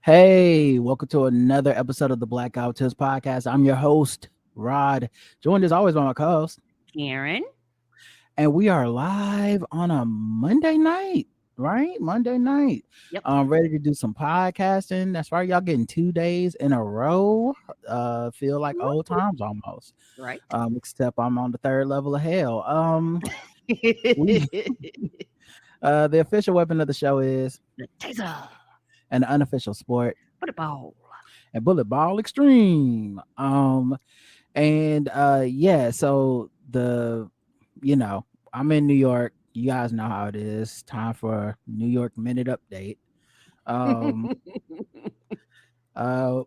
Hey, welcome to another episode of the Black Podcast. I'm your host, Rod, joined as always by my co-host, Karen. and we are live on a Monday night, right? Monday night. Yep. Ready to do some podcasting. That's right, y'all getting 2 days in a row. Feel like old times almost. Right. Except I'm on the third level of hell. We the official weapon of the show is The taser. an unofficial sport What a ball. and bullet ball extreme. And yeah, so you know, I'm in New York. You guys know how it is. Time for New York minute update. Um uh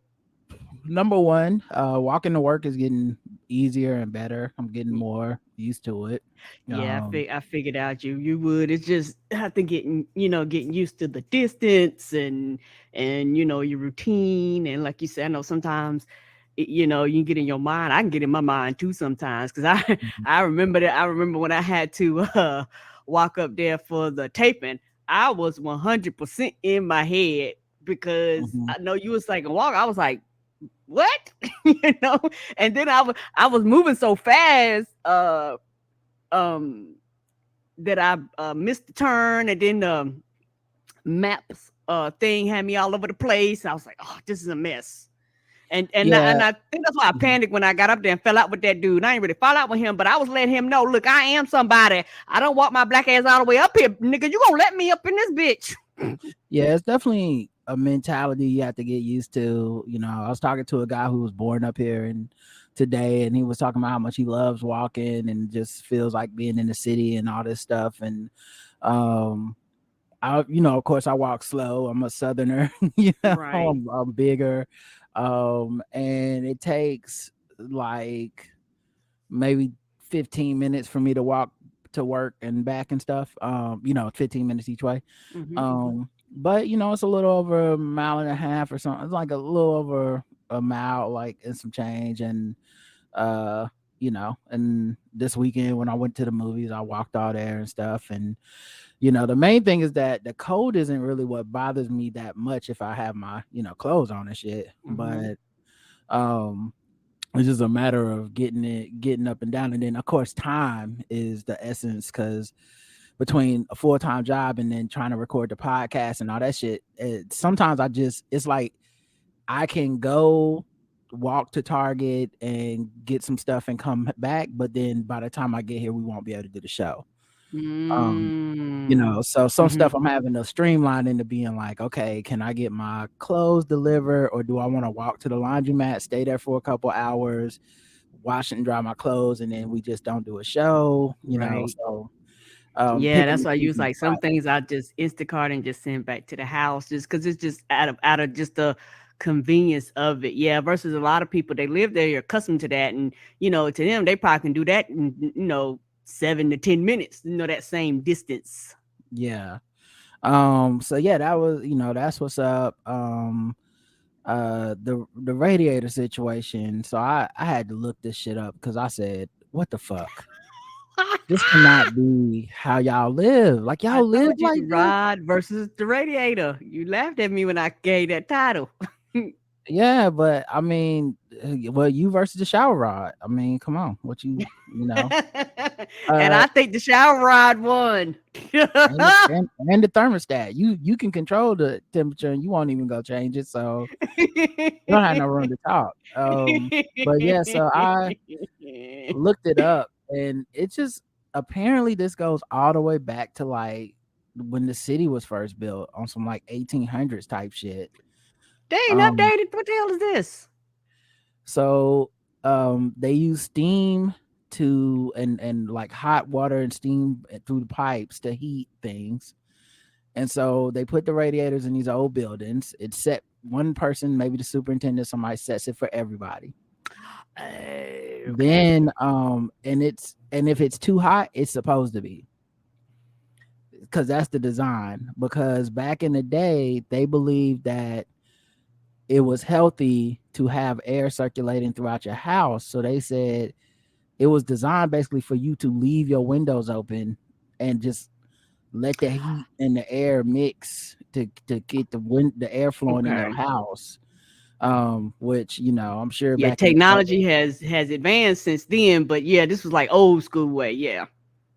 Number one, walking to work is getting easier and better. I'm getting more used to it. Yeah, Um I figured out you would. It's just I have to getting used to the distance and your routine and like you said, I know sometimes you get in your mind. I can get in my mind too sometimes because I mhm, I remember that I remember when I had to walk up there for the taping. I was 100% in my head because mhm. I know you was like a walk. I was like, what? you know, and then I was moving so fast. Um that I missed the turn, and then the maps thing had me all over the place. I was like, oh, this is a mess. And Yeah. I think that's why I Mhm. panicked when I got up there and fell out with that dude. I ain't really fall out with him, but I was letting him know, look, I am somebody. I don't walk my black ass all the way up here, nigga. You gonna let me up in this bitch? Yeah, it's definitely a mentality you have to get used to. I was talking to a guy who was born up here and today, and he was talking about how much he loves walking and just feels like being in the city and all this stuff. And um of course, I walk slow. I'm a southerner. Right. I'm bigger. And it takes like maybe 15 minutes for me to walk to work and back and stuff. 15 minutes each way. Mm-hmm. But it's a little over a mile and a half or something. It's like a little over a mile, like, and some change. And uh, and this weekend when I went to the movies, I walked all there and stuff. And the main thing is that the cold isn't really what bothers me that much if I have my clothes on and shit. Mm-hmm. But um it's just a matter of getting up and down. And then of course time is the essence, because between a full-time job and then trying to record the podcast and all that shit, sometimes it's like I can go walk to Target and get some stuff and come back, but then by the time I get here we won't be able to do the show. um Mm. so some Mm-hmm. stuff I'm having to streamline into being like, okay, can I get my clothes delivered, or do I want to walk to the laundromat, stay there for a couple hours, wash and dry my clothes, and then we just don't do a show, Right. so Yeah, picking that's and why I use choosing like some things I just Instacart and just send back to the house just because it's just out of just the convenience of it. Yeah, versus a lot of people they live there, you're accustomed to that, and to them they probably can do that in 7 to 10 minutes. That same distance. yeah. So yeah, that's what's up. The radiator situation. So I had to look this shit up because I said, what the fuck? This cannot be how y'all live. Like, I y'all live told you, like this? Rod versus the radiator. You laughed at me when I gave that title. Yeah, but I mean, well, you versus the shower rod. I mean, come on, you know, And uh, I think the shower rod won. and the thermostat. You can control the temperature, and you won't even go change it, so you don't have no room to talk. But yeah, so I looked it up, and it just apparently this goes all the way back to like when the city was first built on some like 1800s type shit. They ain't Um, updated. What the hell is this? so they use steam to and like hot water and steam through the pipes to heat things. And so they put the radiators in these old buildings. It's set one person, maybe the superintendent, somebody sets it for everybody. Okay. Then and if it's too hot, it's supposed to be, because that's the design. Because back in the day, they believed that it was healthy to have air circulating throughout your house. So they said it was designed basically for you to leave your windows open and just let the heat and the air mix to get the air flowing in your Okay. house. Which I'm sure Yeah, back in the day, technology has advanced since then, but yeah, this was like old school way. Yeah.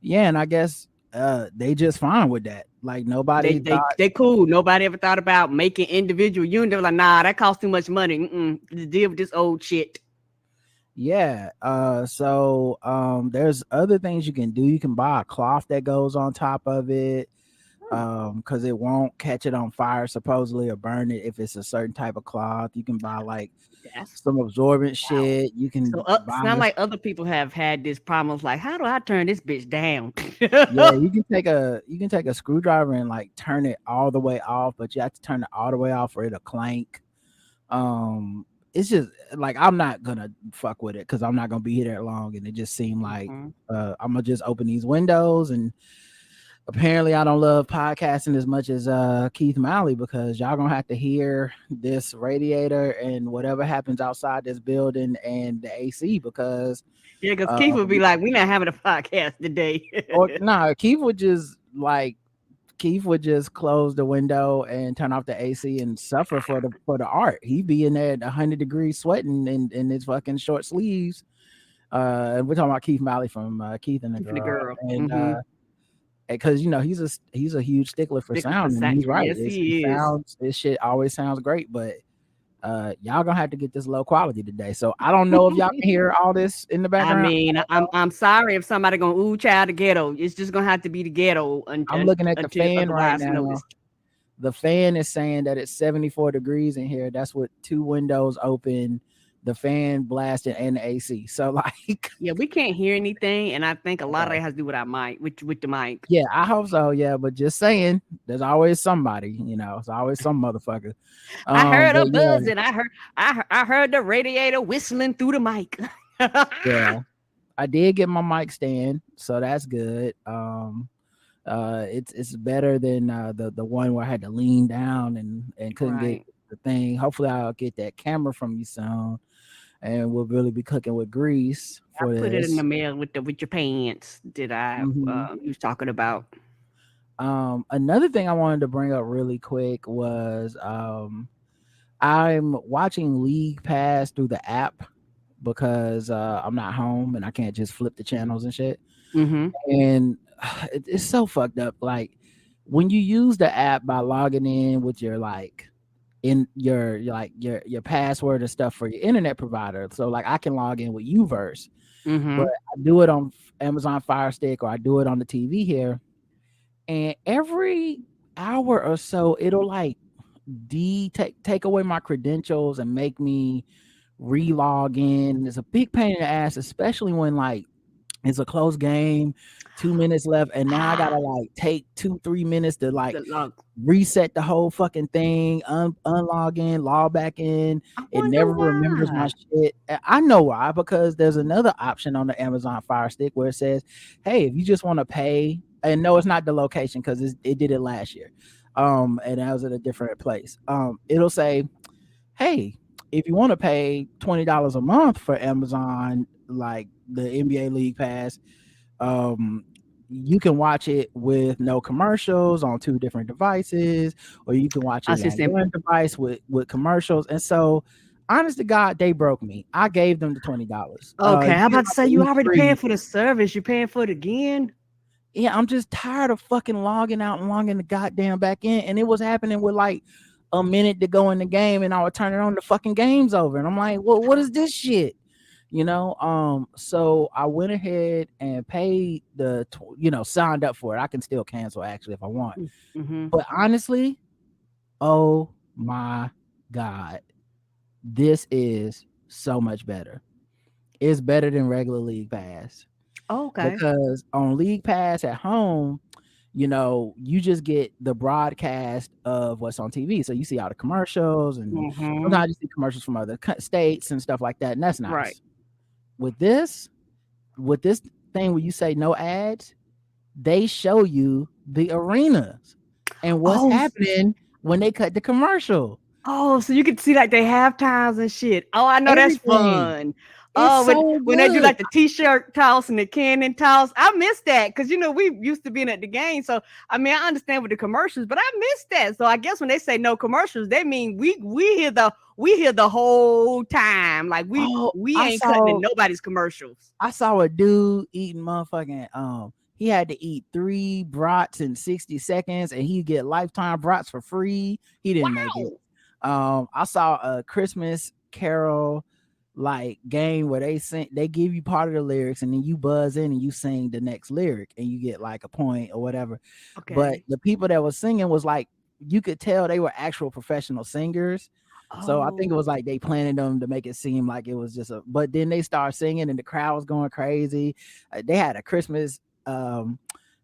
yeah, and I guess they just fine with that. Like They nobody they thought, they cool. Nobody ever thought about making individual units. They were like, nah, that costs too much money. To deal with this old shit. yeah. So there's other things you can do. You can buy a cloth that goes on top of it, because it won't catch it on fire supposedly or burn it if it's a certain type of cloth. You can buy like That's some absorbent wow. shit. You So can buy sound like other people have had this problem. It's like, how do I turn this bitch down? yeah, you can take a screwdriver and like turn it all the way off, but you have to turn it all the way off or it'll clank. It's just like I'm not gonna fuck with it because I'm not gonna be here that long, and it just seemed like Mhm. I'm gonna just open these windows. And apparently I don't love podcasting as much as Keith Malley, because y'all gonna have to hear this radiator and whatever happens outside this building and the AC, because Yeah, because Keith would be um like, we're not having a podcast today. or nah, Keith would just close the window and turn off the AC and suffer for the art. He'd be in there at 100 degrees sweating in his fucking short sleeves. And we're talking about Keith Malley from Keith and the Keith and the Girl. girl. And because he's a huge stickler for Stickler for sound, and sat. he's right. Yes, he is. This shit always sounds great, but y'all gonna have to get this low quality today. So I don't know if y'all can hear all this in the I background. mean, I'm sorry if somebody gonna ooh child the ghetto. It's just gonna have to be the ghetto I'm looking at the until fan right otherwise now. noticed. The fan is saying that it's 74 degrees in here. That's with two windows open, the fan blasting, and the AC. So like, Yeah, we can't hear anything, and I think a lot of okay. that has to do with our mic, with the mic. Yeah, I hope so. Yeah, but just saying, there's always somebody. It's always some motherfucker. I heard a But yeah, buzzing. I heard the radiator whistling through the mic. yeah, I did get my mic stand, so that's good. It's better than the one where I had to lean down and couldn't get Right. the thing. Hopefully, I'll get that camera from you soon, and we'll really be cooking with grease I for put it in the this. mail with your pants that I Hmm. you was talking about. Another thing I wanted to bring up really quick was I'm watching League Pass through the app because I'm not home and I can't just flip the channels and shit. Mm-hmm. And it's so fucked up. Like when you use the app by logging in with your like in your password and stuff for your internet provider. So like I can log in with Uverse, but Mm-hmm. I do it on Amazon Fire Stick or I do it on the TV here. And every hour or so, it'll like take away my credentials and make me re-log in. It's a big pain in the ass, especially when like it's a close game, 2 minutes left, and now I gotta like take 2-3 minutes to like The log. reset the whole fucking thing, unlog in, log back in. I It wonder never remembers my why. shit. I know why, because there's another option on the Amazon Fire Stick where it says, "Hey, if you just want to pay," and no, it's not the location because it did it last year, and I was at a different place. It'll say, "Hey, if you want to pay $20 a month for Amazon, like the NBA League Pass, um, you can watch it with no commercials on two different devices, or you can watch I it was just on saying, one device with commercials." And so, honest to God, they broke me. I gave them the $20. okay, You I'm get about to like say a you week already paying free. for the service. You paying for it again? Yeah, I'm just tired of fucking logging out and logging the goddamn back in. And it was happening with like a minute to go in the game, and I would turn it on, the fucking game's over. And I'm like, well, what is this shit? So I went ahead and paid signed up for it. I can still cancel actually if I want. Mm-hmm. But honestly, oh my God, this is so much better. It's better than regular League Pass, Okay. because on League Pass at home, you just get the broadcast of what's on TV. So you see all the commercials, and Mm-hmm. sometimes you see commercials from other states and stuff like that. And that's Right. nice. With this thing where you say no ads, they show you the arenas and what's Oh, happening when they cut the commercial. oh, so you can see like they half times and shit. Oh, I know that's Everything. fun. It's Oh, so when they do good. like the t-shirt toss and the cannon toss, I miss that because we used to being at the game. So I mean, I understand with the commercials, but I miss that. So I guess when they say no commercials, they mean we hear the whole time. Like we Oh, we ain't cutting in nobody's commercials. I saw a dude eating motherfucking he had to eat 3 brats in 60 seconds and he'd get lifetime brats for free. He didn't make it. Wow. I saw a Christmas Carol like game where they give you part of the lyrics and then you buzz in and you sing the next lyric and you get like a point or whatever. But Okay. the people that was singing was like you could tell they were actual professional singers. So I think it Oh, was like they planted them to make it seem like it was just but then they start singing and the crowd was going crazy. They had a Christmas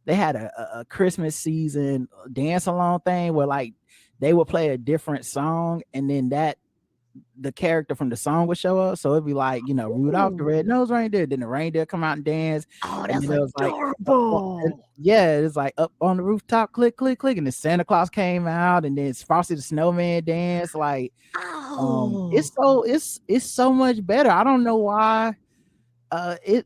they had a Christmas season dance along thing where like they would play a different song and then the character from the song would show up. So it'd be like, Rudolph the ooh. Red-Nosed Reindeer. Then the reindeer come out and dance. Oh, And that's then it was like, adorable. yeah, it's like up on the rooftop, click, click, click. And then Santa Claus came out and then it's Frosty the Snowman dance. Like, Oh. it's so much better. I don't know why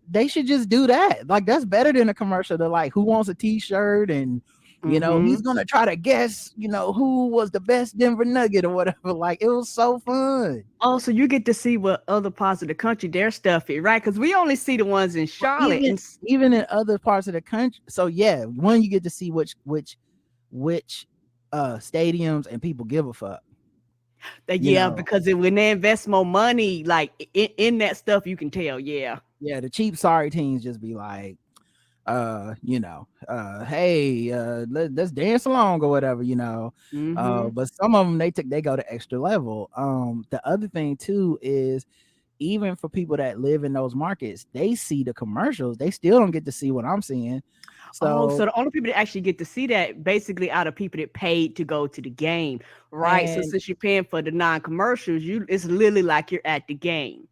they should just do that. Like that's better than a commercial to like who wants a t-shirt and he's Mm-hmm. gonna try to guess who was the best Denver Nugget or whatever. Like it was so fun. Oh, so you get to see what other parts of the country their stuff is, right? Because we only see the ones in But Charlotte, even and even in other parts of the country. So yeah, one, you get to see which stadiums and people give a fuck. you yeah, know because when they invest more money, like in that stuff, you can tell. Yeah. yeah, the cheap sorry teams just be like hey, let's dance along or whatever. Mm-hmm. But some of them they go to extra level. The other thing too is even for people that live in those markets, they see the commercials, they still don't get to see what I'm seeing. Oh, so So the only people that actually get to see that basically are the people that paid to go to the game, right? So and since you're paying for the non-commercials, it's literally like you're at the game.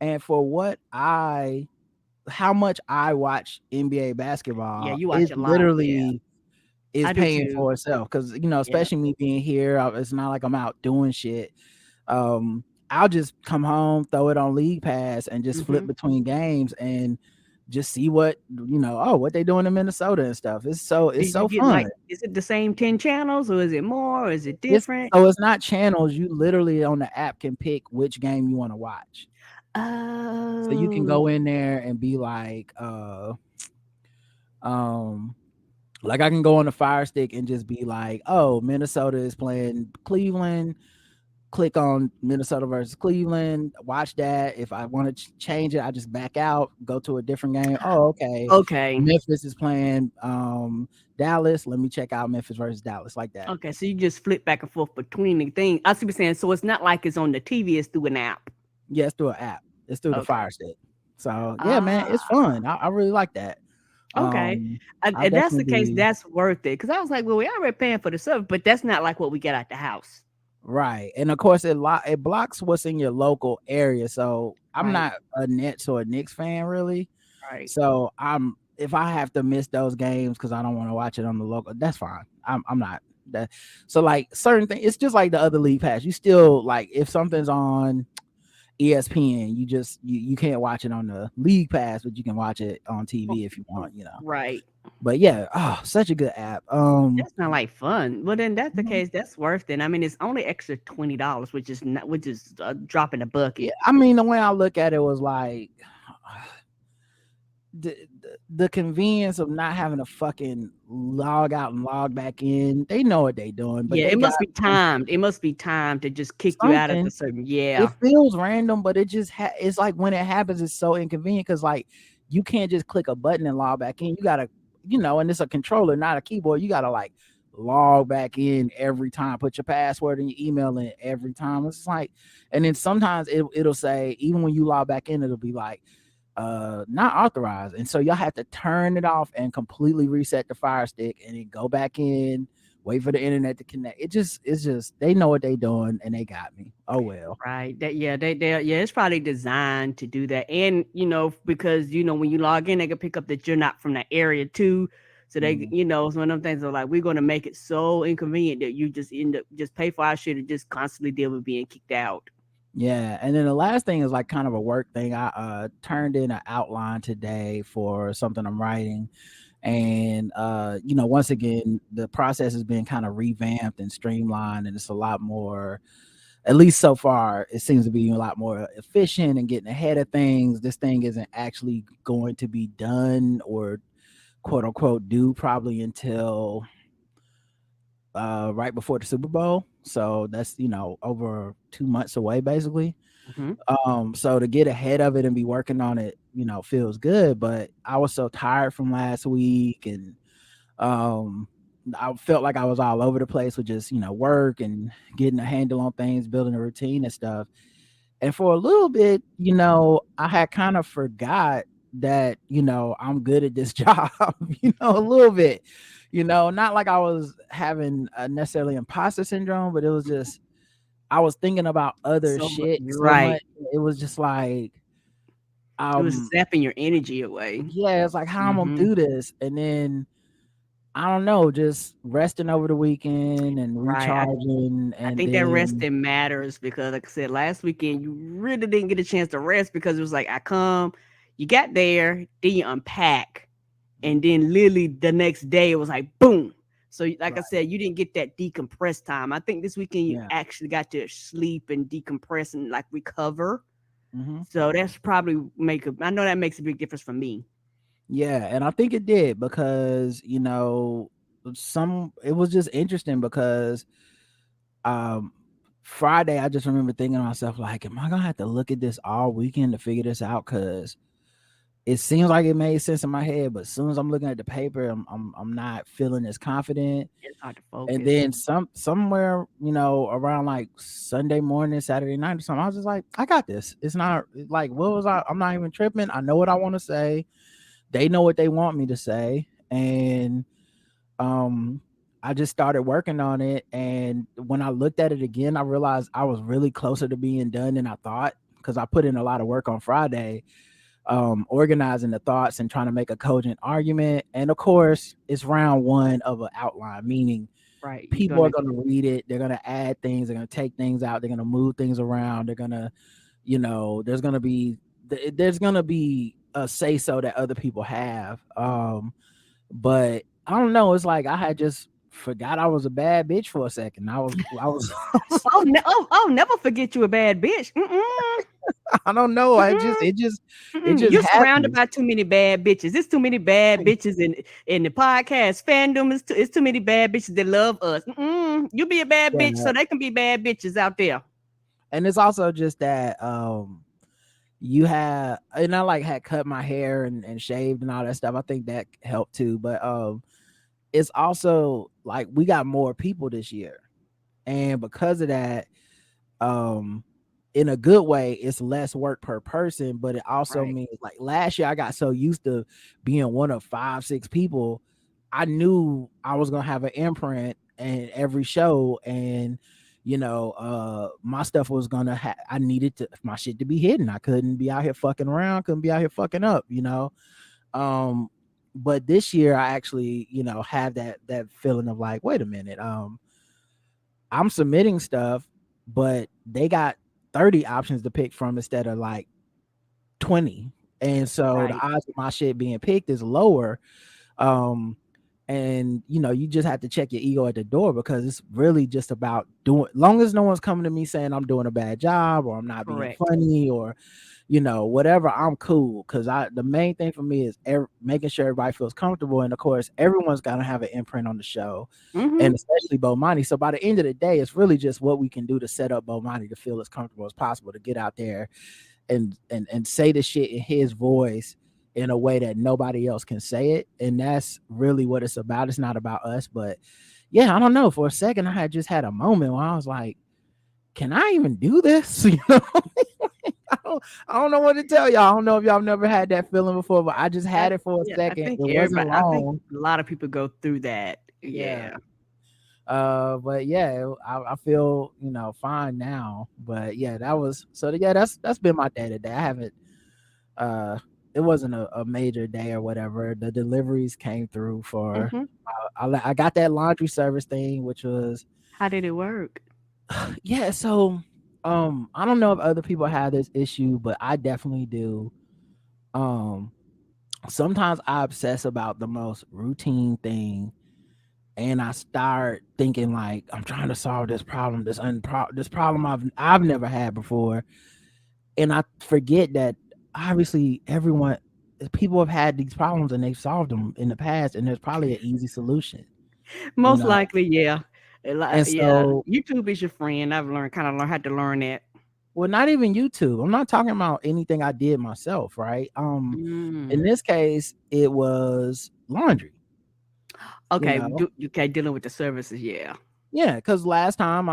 and for how much I watch NBA Yeah, basketball, you watch it a lot. Yeah, literally is I do paying too. for itself because Yeah. especially me being here, it's not like I'm out doing shit. I'll just come home, throw it on League Pass, and just flip Mm-hmm. between games and just see what they doing in Minnesota and stuff. Do It's you so get fun. like, is it the same 10 channels or is it more? Or is it It's different? so it's not channels. You literally on the app can pick which game you want to watch. So you can Oh, go in there and be um like I can go on the Fire Stick and just be like, oh, Minnesota is playing Cleveland. Click on Minnesota versus Cleveland, watch that. If I want to change it, I just back out, go to a different game. Oh, okay. okay. Memphis is playing Dallas. Let me check out Memphis versus Dallas like that. Okay. So you just flip back and forth between the things. I see what you're saying. So it's not like it's on the TV, it's through an app. Yeah, it's through an app. It's through the Okay. Fire Stick. So yeah, man, Ah, it's fun. I really like that. okay. I If that's the case, definitely that's worth it. Because I was like, well, we already paying for the service, but that's not like what we get at the house. right. And of course it blocks what's in your local area. So I'm Right. not a Nets or a Knicks fan really. Right. So if I have to miss those games because I don't want to watch it on the local, that's fine. I'm not that. So like certain things, it's just like the other league pass. You still like if something's on ESPN, you can't watch it on the league pass, but you can watch it on TV if you want. Right. But yeah, oh, such a good app. That's not like fun. Well, then that's the case. That's worth it. I mean, it's only extra $20, which is a drop in the Yeah, bucket. I mean the way I look at it was like the convenience of not having to fucking log out and log back in. They know what they doing, but Yeah, they it got must be timed. It must be timed to just kick you out at the something. certain. It Yeah. feels random, but it just it's like when it happens, it's so inconvenient because like you can't just click a button and log back in. You gotta, and it's a controller, not a keyboard. You gotta like log back in every time, put your password and your email in every time. It's like, and then sometimes it'll say, even when you log back in, it'll be like not authorized. And so y'all have to turn it off and completely reset the Fire Stick and then go back in, wait for the internet to connect. It's just they know what they doing and they got me. Oh well. Right. Yeah, it's probably designed to do that. And because when you log in, they can pick up that you're not from that area too. So they, Mhm. it's one of them things are like, we're gonna make it so inconvenient that you just end up just pay for our shit and just constantly deal with being kicked out. Yeah, and then the last thing is like kind of a work thing. I turned in an outline today for something I'm writing, and once again the process has been kind of revamped and streamlined, and it's a lot more, at least so far it seems to be a lot more efficient and getting ahead of things. This thing isn't actually going to be done or quote unquote due probably until right before the Super Bowl. So that's over 2 months away basically. Hmm. So to get ahead of it and be working on it, feels good. But I was so tired from last week, and um I felt like I was all over the place with just, work and getting a handle on things, building a routine and stuff. And for a little bit, I had kind of forgot that, I'm good at this job, a little bit, not like I was having a necessarily imposter syndrome, but it was just, I was thinking about other shit so Right. much. It was just like, It was um, zapping your energy away. yeah, it's like how I'm gonna Hmm. do this. And then I don't know, just resting over the weekend and Right. recharging I and think that then resting matters because, like I said, last weekend you really didn't get a chance to rest because it was like I come, you got there, then you unpack, and then literally the next day it was like boom. So, like I right, said, you didn't get that decompress time. I think this weekend you yeah. actually got to sleep and decompress and like recover. Hmm. So that's probably I know that makes a big difference for me. Yeah, and I think it did because, some it was just interesting because um Friday I just remember thinking to myself, like, am I gonna have to look at this all weekend to figure this out? Cause it seems like it made sense in my head, but as soon as I'm looking at the paper, I'm not feeling as confident. It's hard to And focus. then somewhere, around like Sunday morning, Saturday night or something, I was just like, I got this. It's not like, what was I'm not even tripping. I know what I want to say. They know what they want me to say. And um I just started working on it. And when I looked at it again, I realized I was really closer to being done than I thought, because I put in a lot of work on Friday, organizing the thoughts and trying to make a cogent argument. And of course, it's round one of an outline, meaning Right. You're people are gonna going to read it. They're going to add things. They're going to take things out. They're going to move things around. They're going to, there's going to be a say so that other people have. But I don't know. It's like I had just forgot I was a bad bitch for a second. I was oh no, oh, never forget you a bad bitch. Mm-mm. I don't know. Mm-mm. It Mm-mm. just You're surrounded happens. by too many bad bitches. There's too many bad bitches in the podcast fandom. It's too many bad bitches that love us. Mm-mm. You be a bad bitch, Yeah. so they can be bad bitches out there. And it's also just that you have, and I like had cut my hair and shaved and all that stuff. I think that helped too. But it's also like we got more people this year. And because of that, um in a good way, it's less work per person, but it also Right. means, like, last year I got so used to being one of 5 6 people, I knew I was gonna have an imprint in every show. And my stuff was gonna I needed my shit to be hidden. I couldn't be out here fucking around, couldn't be out here fucking up, um but this year I actually, have that feeling of like, wait a minute, I'm submitting stuff, but they got 30 options to pick from instead of like 20. And so the Right. odds of my shit being picked is lower. Um, and you just have to check your ego at the door, because it's really just about doing, long as no one's coming to me saying I'm doing a bad job or I'm not being Correct. funny or whatever, I'm cool. Because the main thing for me is making sure everybody feels comfortable. And of course, everyone's got to have an imprint on the show, Mm-hmm. and especially Bomani. So by the end of the day, it's really just what we can do to set up Bomani to feel as comfortable as possible, to get out there and say the shit in his voice in a way that nobody else can say it. And that's really what it's about. It's not about us. But yeah, I don't know, for a second I had just had a moment where I was like, can I even do this? I don't know what to tell y'all. I don't know if y'all never had that feeling before, but I just I, had it for a yeah, I second. think It wasn't everybody. I think long. a lot of people go through that. Yeah. Yeah. But yeah, I feel, fine now. But yeah, that was so yeah, that's been my day today. I haven't uh it wasn't a major day or whatever. The deliveries came through for Mm-hmm. I got that laundry service thing, which was How did it work? yeah. So I don't know if other people have this issue, but I definitely do. Um, Sometimes I obsess about the most routine thing, and I start thinking like I'm trying to solve this problem, this problem I've never had before, and I forget that obviously people have had these problems and they've solved them in the past, and there's probably an easy solution, you Most know. likely, yeah. And Yeah, so, YouTube is your friend. I've learned kind of learned had to learn that. well, not even YouTube. I'm not talking about anything I did myself, right? In Mm. this case, it was laundry, you Okay, know. okay, dealing with the services, yeah. Yeah, because last time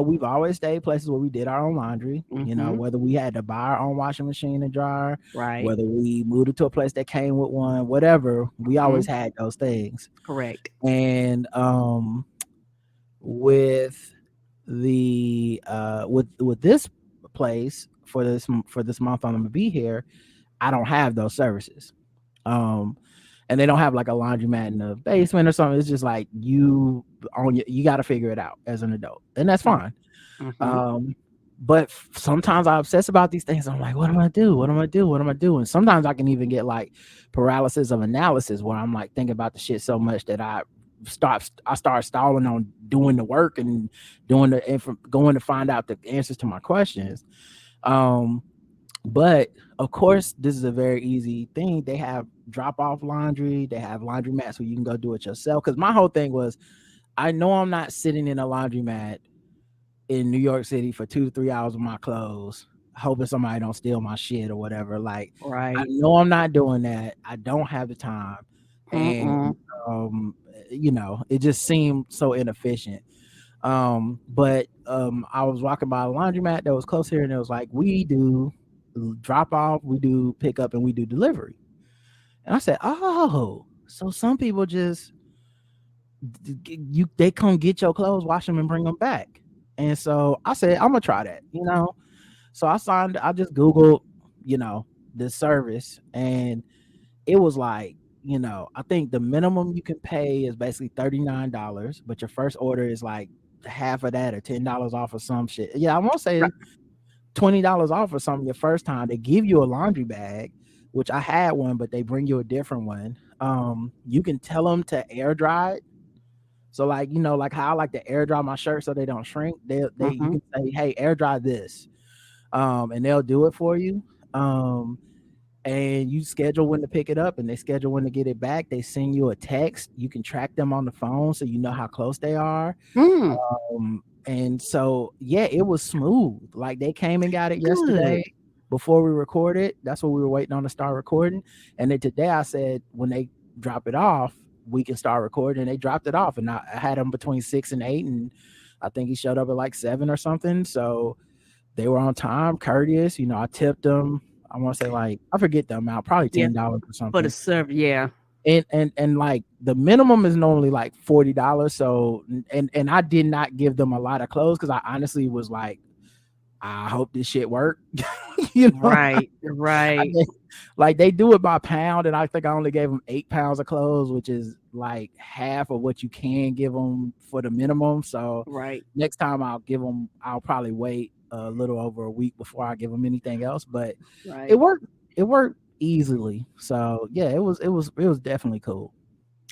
we've always stayed places where we did our own laundry, Mm-hmm. whether we had to buy our own washing machine and dryer, Right. whether we moved to a place that came with one, whatever, we always Mm-hmm. had those things. Correct. And with with this place for this month I'm gonna be here, I don't have those services. Um, and they don't have like a laundromat in the basement or something. It's just like you got to figure it out as an adult, and that's Right. fine. Mm-hmm. Um, but sometimes I obsess about these things. I'm like, what am I gonna do? What am I gonna do? What am I doing? Sometimes I can even get like paralysis of analysis, where I'm like thinking about the shit so much that I start stalling on doing the work and going to find out the answers to my questions. Um, but of course, this is a very easy thing. They have drop off laundry. They have laundromats where you can go do it yourself. Because my whole thing was, I know I'm not sitting in a laundromat in New York City for 2 to 3 hours with my clothes, hoping somebody don't steal my shit or whatever. Like, I Right. know I'm not doing that. I don't have the time, and Mm-mm. um, it just seemed so inefficient. But I was walking by a laundromat that was close here, and it was like, we do drop off, we do pick up, and we do delivery. And I said, oh, so some people just they come get your clothes, wash them, and bring them back. And so I said, I'm gonna try that. So I just Googled, this service, and it was like, I think the minimum you can pay is basically $39, but your first order is like half of that or $10 off or some shit. Yeah, I won't say $20 off or something your first time. They give you a laundry bag, which I had one, but they bring you a different one. You can tell them to air dry it. So like, like how I like to air dry my shirt so they don't shrink. You Mm-hmm. can say, hey, air dry this. And they'll do it for you. And you schedule when to pick it up, and they schedule when to get it back. They send you a text. You can track them on the phone so you know how close they are. Mm. And so yeah, it was smooth. Like they came and got it Good. yesterday before we recorded. That's what we were waiting on to start recording. And then today I said when they drop it off, we can start recording. And they dropped it off, and I had them between 6 and 8, and I think he showed up at like 7 or something. So they were on time, courteous. I tipped them. I want to say like I forget the amount, probably Yeah, $10 or for the something. serve, yeah. And like the minimum is normally like $40. So and I did not give them a lot of clothes because I honestly was like, I hope this shit work. you know, Right. I Right. think, like they do it by pound, and I think I only gave them 8 pounds of clothes, which is like half of what you can give them for the minimum. So Right. next time I'll probably wait a little over a week before I give them anything else. But it Right. worked. It worked easily. So yeah, it was definitely cool.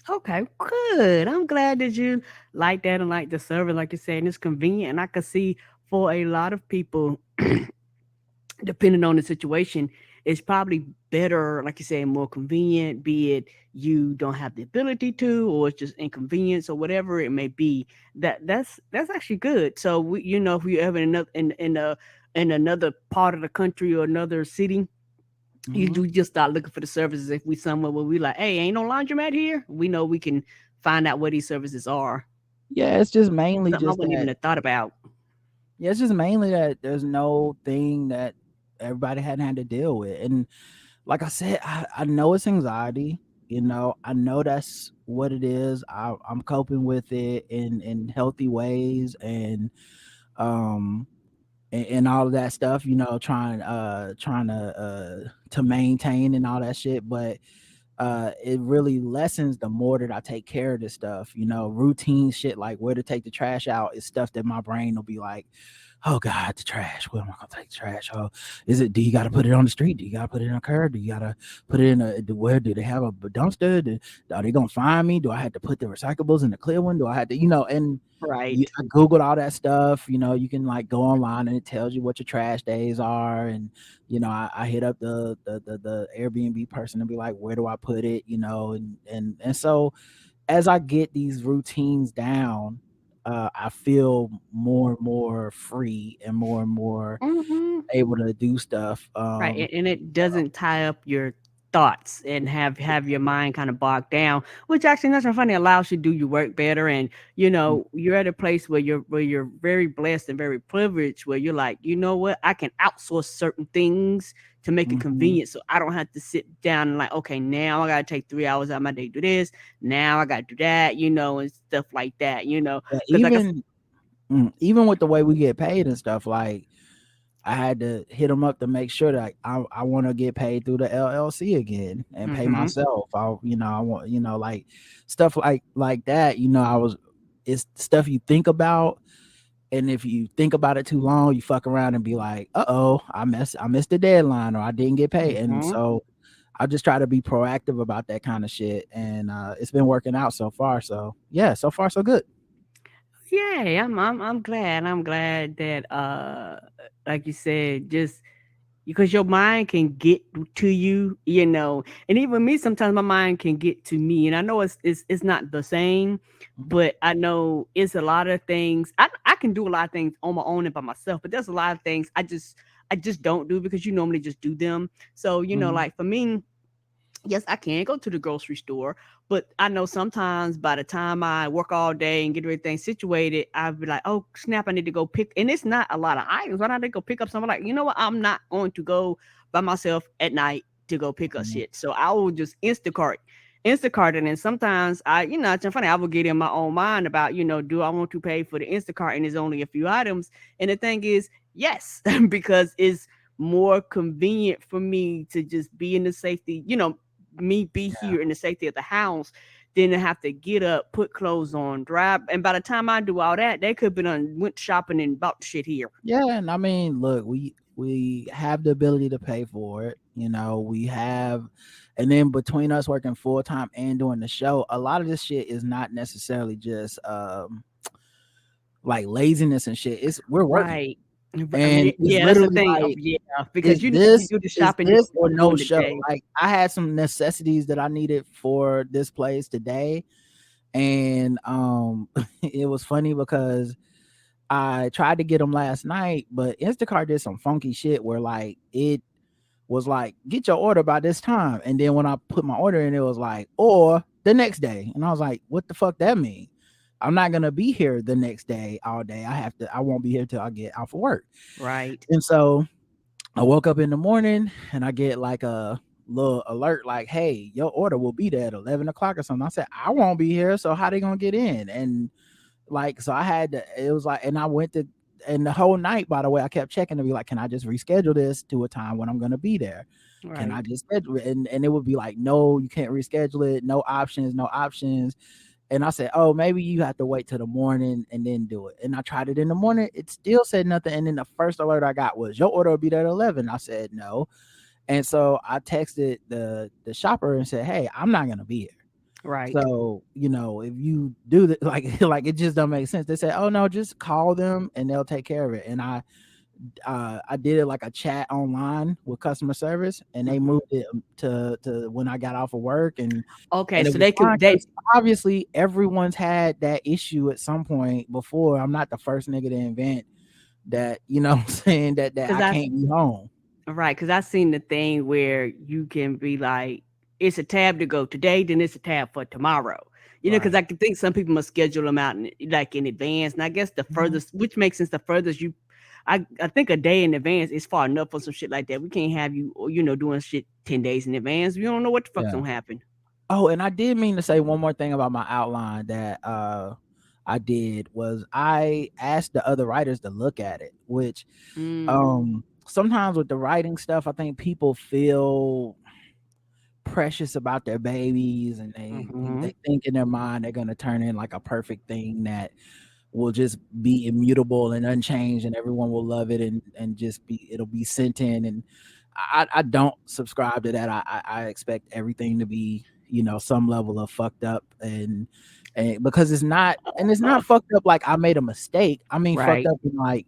Okay, good. I'm glad that you like that and like the service, like you said, and it's convenient. And I could see for a lot of people, depending on the situation, it's probably better, like you say, more convenient, be it you don't have the ability to, or it's just inconvenience or whatever it may be. That's actually good. So if we ever in another part of the country or another city, you Hmm. do just start looking for the services. If we somewhere where we like, hey, ain't no laundromat here, we know we can find out where these services are. Yeah, it's just mainly Something I just wouldn't even that. have thought about. Yeah, it's just mainly that there's no thing that everybody hadn't had to deal with. And like I said, I know it's anxiety. I know that's what it is. I'm coping with it in healthy ways, um and all of that stuff. Trying to maintain and all that shit. But it really lessens the more that I take care of this stuff. Routine shit like where to take the trash out is stuff that my brain will be like, oh God, the trash. Where am I gonna take the trash? Oh, is it? Do you got to put it on the street? Do you got to put it in a curb? Do you got to put it in a? Where do they have a dumpster? Are they gonna find me? Do I have to put the recyclables in the clear one? Do I have to, And Right. I googled all that stuff. You can like go online and it tells you what your trash days are, and I hit up the Airbnb person and be like, where do I put it? And so as I get these routines down, I feel more and more free and more Hmm. able to do stuff. Right, and it doesn't tie up your thoughts and have your mind kind of bogged down, which actually that's funny allows you to do your work better. And you're at a place where you're very blessed and very privileged, where you're like, you know what, I can outsource certain things to make it Mhm. convenient, so I don't have to sit down and like, okay, now I gotta take 3 hours out of my day to do this. Now I gotta do that, and stuff like that. Yeah, Because like I said, even with the way we get paid and stuff, like I had to hit them up to make sure that I want to get paid through the LLC again and pay mm-hmm, myself. I want, like stuff like that. It's stuff you think about, and if you think about it too long, you fuck around and be like, "Uh-oh, I missed the deadline, or I didn't get paid." And mm-hmm. so I just try to be proactive about that kind of shit, and it's been working out so far. So yeah, so far so good. Yay, I'm glad. I'm glad that like you said, just because your mind can get to you, and even me sometimes my mind can get to me. And I know it's not the same, Mhm. but I know it's a lot of things. I can do a lot of things on my own and by myself, but there's a lot of things I just don't do because you normally just do them. So, Mhm. like for me, yes, I can go to the grocery store, but I know sometimes by the time I work all day and get everything situated, I'll be like, oh snap, I need to go pick. And it's not a lot of items. Why not to go pick up something? Like, you know what? I'm not going to go by myself at night to go pick up Mhm. shit. So I will just Instacart it. And sometimes it's funny, I will get in my own mind about, do I want to pay for the Instacart and it's only a few items? And the thing is, yes, because it's more convenient for me to just be in the safety, me be Yeah. here in the safety of the house than to have to get up, put clothes on, drive. And by the time I do all that, they could have been on went shopping and bought the shit here. Yeah, and I mean, look, we have the ability to pay for it. We have, and then between us working full time and doing the show, a lot of this shit is not necessarily just like laziness and shit. We're working, Right. and it's Yeah, that's the literally thing. Oh, like yeah, because is you this do the is shopping this or no during the show. day. Like I had some necessities that I needed for this place today, and it was funny because I tried to get them last night, but Instacart did some funky shit where like it was like, get your order by this time. And then when I put my order in, it was like, or the next day. And I was like, what the fuck that mean? I'm not gonna be here the next day all day. I won't be here till I get off of work. Right. And so I woke up in the morning and I get like a little alert like, hey, your order will be there at 11 o'clock or something. I said, I won't be here. So how they gonna get in? And like, so I had to, it was like, and I went to, and the whole night, by the way, I kept checking to be like, can I just reschedule this to a time when I'm going to be there? Can I Right. just schedule it? And it would be like, no, you can't reschedule it. No options, no options. And I said, oh, maybe you have to wait till the morning and then do it. And I tried it in the morning. It still said nothing. And then the first alert I got was your order will be there at 11. I said, no. And so I texted the shopper and said, hey, I'm not going to be here. Right. So, if you do that, like, like it just don't make sense. They say, oh no, just call them and they'll take care of it. And I did it like a chat online with customer service, and they Hmm. moved it to when I got off of work, Okay, and it so was they fine could they because obviously everyone's had that issue at some point before. I'm not the first nigga to invent that, what I'm saying, that because I I can't be home. Right, because I seen the thing where you can be like, it's a tab to go today, then it's a tab for tomorrow. Because Right. I can think some people must schedule them out like in advance. And I guess the Mhm. furthest, which makes sense, the furthest I think a day in advance is far enough for some shit like that. We can't have you, doing shit 10 days in advance. We don't know what the fuck's Yeah. gonna happen. Oh, and I did mean to say one more thing about my outline that I did was I asked the other writers to look at it, which Mm, sometimes with the writing stuff, I think people feel precious about their babies and they hmm. think in their mind they're gonna turn in like a perfect thing that will just be immutable and unchanged, and everyone will love it, and just be, it'll be sent in. And I don't subscribe to that. I expect everything to be, some level of fucked up, and because it's not, and it's not fucked up like I made a mistake. I mean, fucked Right. up in like,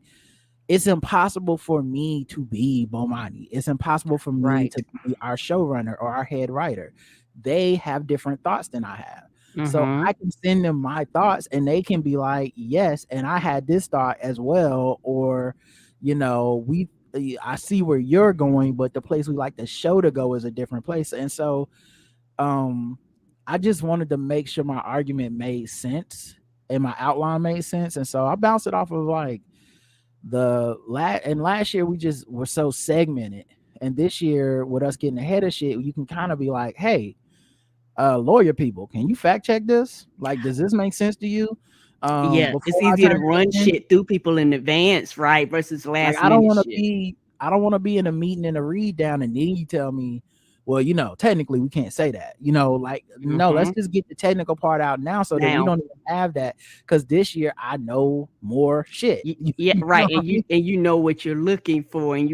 it's impossible for me to be Bomani. It's impossible for me Right. to be our showrunner or our head writer. They have different thoughts than I have. So Mm-hmm. I can send them my thoughts and they can be like, yes, and I had this thought as well. Or, we I see where you're going, but the place we like the show to go is a different place. And so um I just wanted to make sure my argument made sense and my outline made sense. And so I bounced it off of like last year we just were so segmented, and this year with us getting ahead of shit, you can kind of be like, hey, lawyer people, can you fact check this? Like, does this make sense to you? Yeah, Before it's I easier to turn run this in, shit through people in advance, right? Versus like, last I don't minute want to shit. be I don't want to be in a meeting and a read down and then you tell me, well, technically we can't say that. Like, no, let's Mm-hmm. just get the technical part out now so that we Now, don't even have that, because this year I know more shit. yeah, You know right. what I mean? And you know what you're looking for, and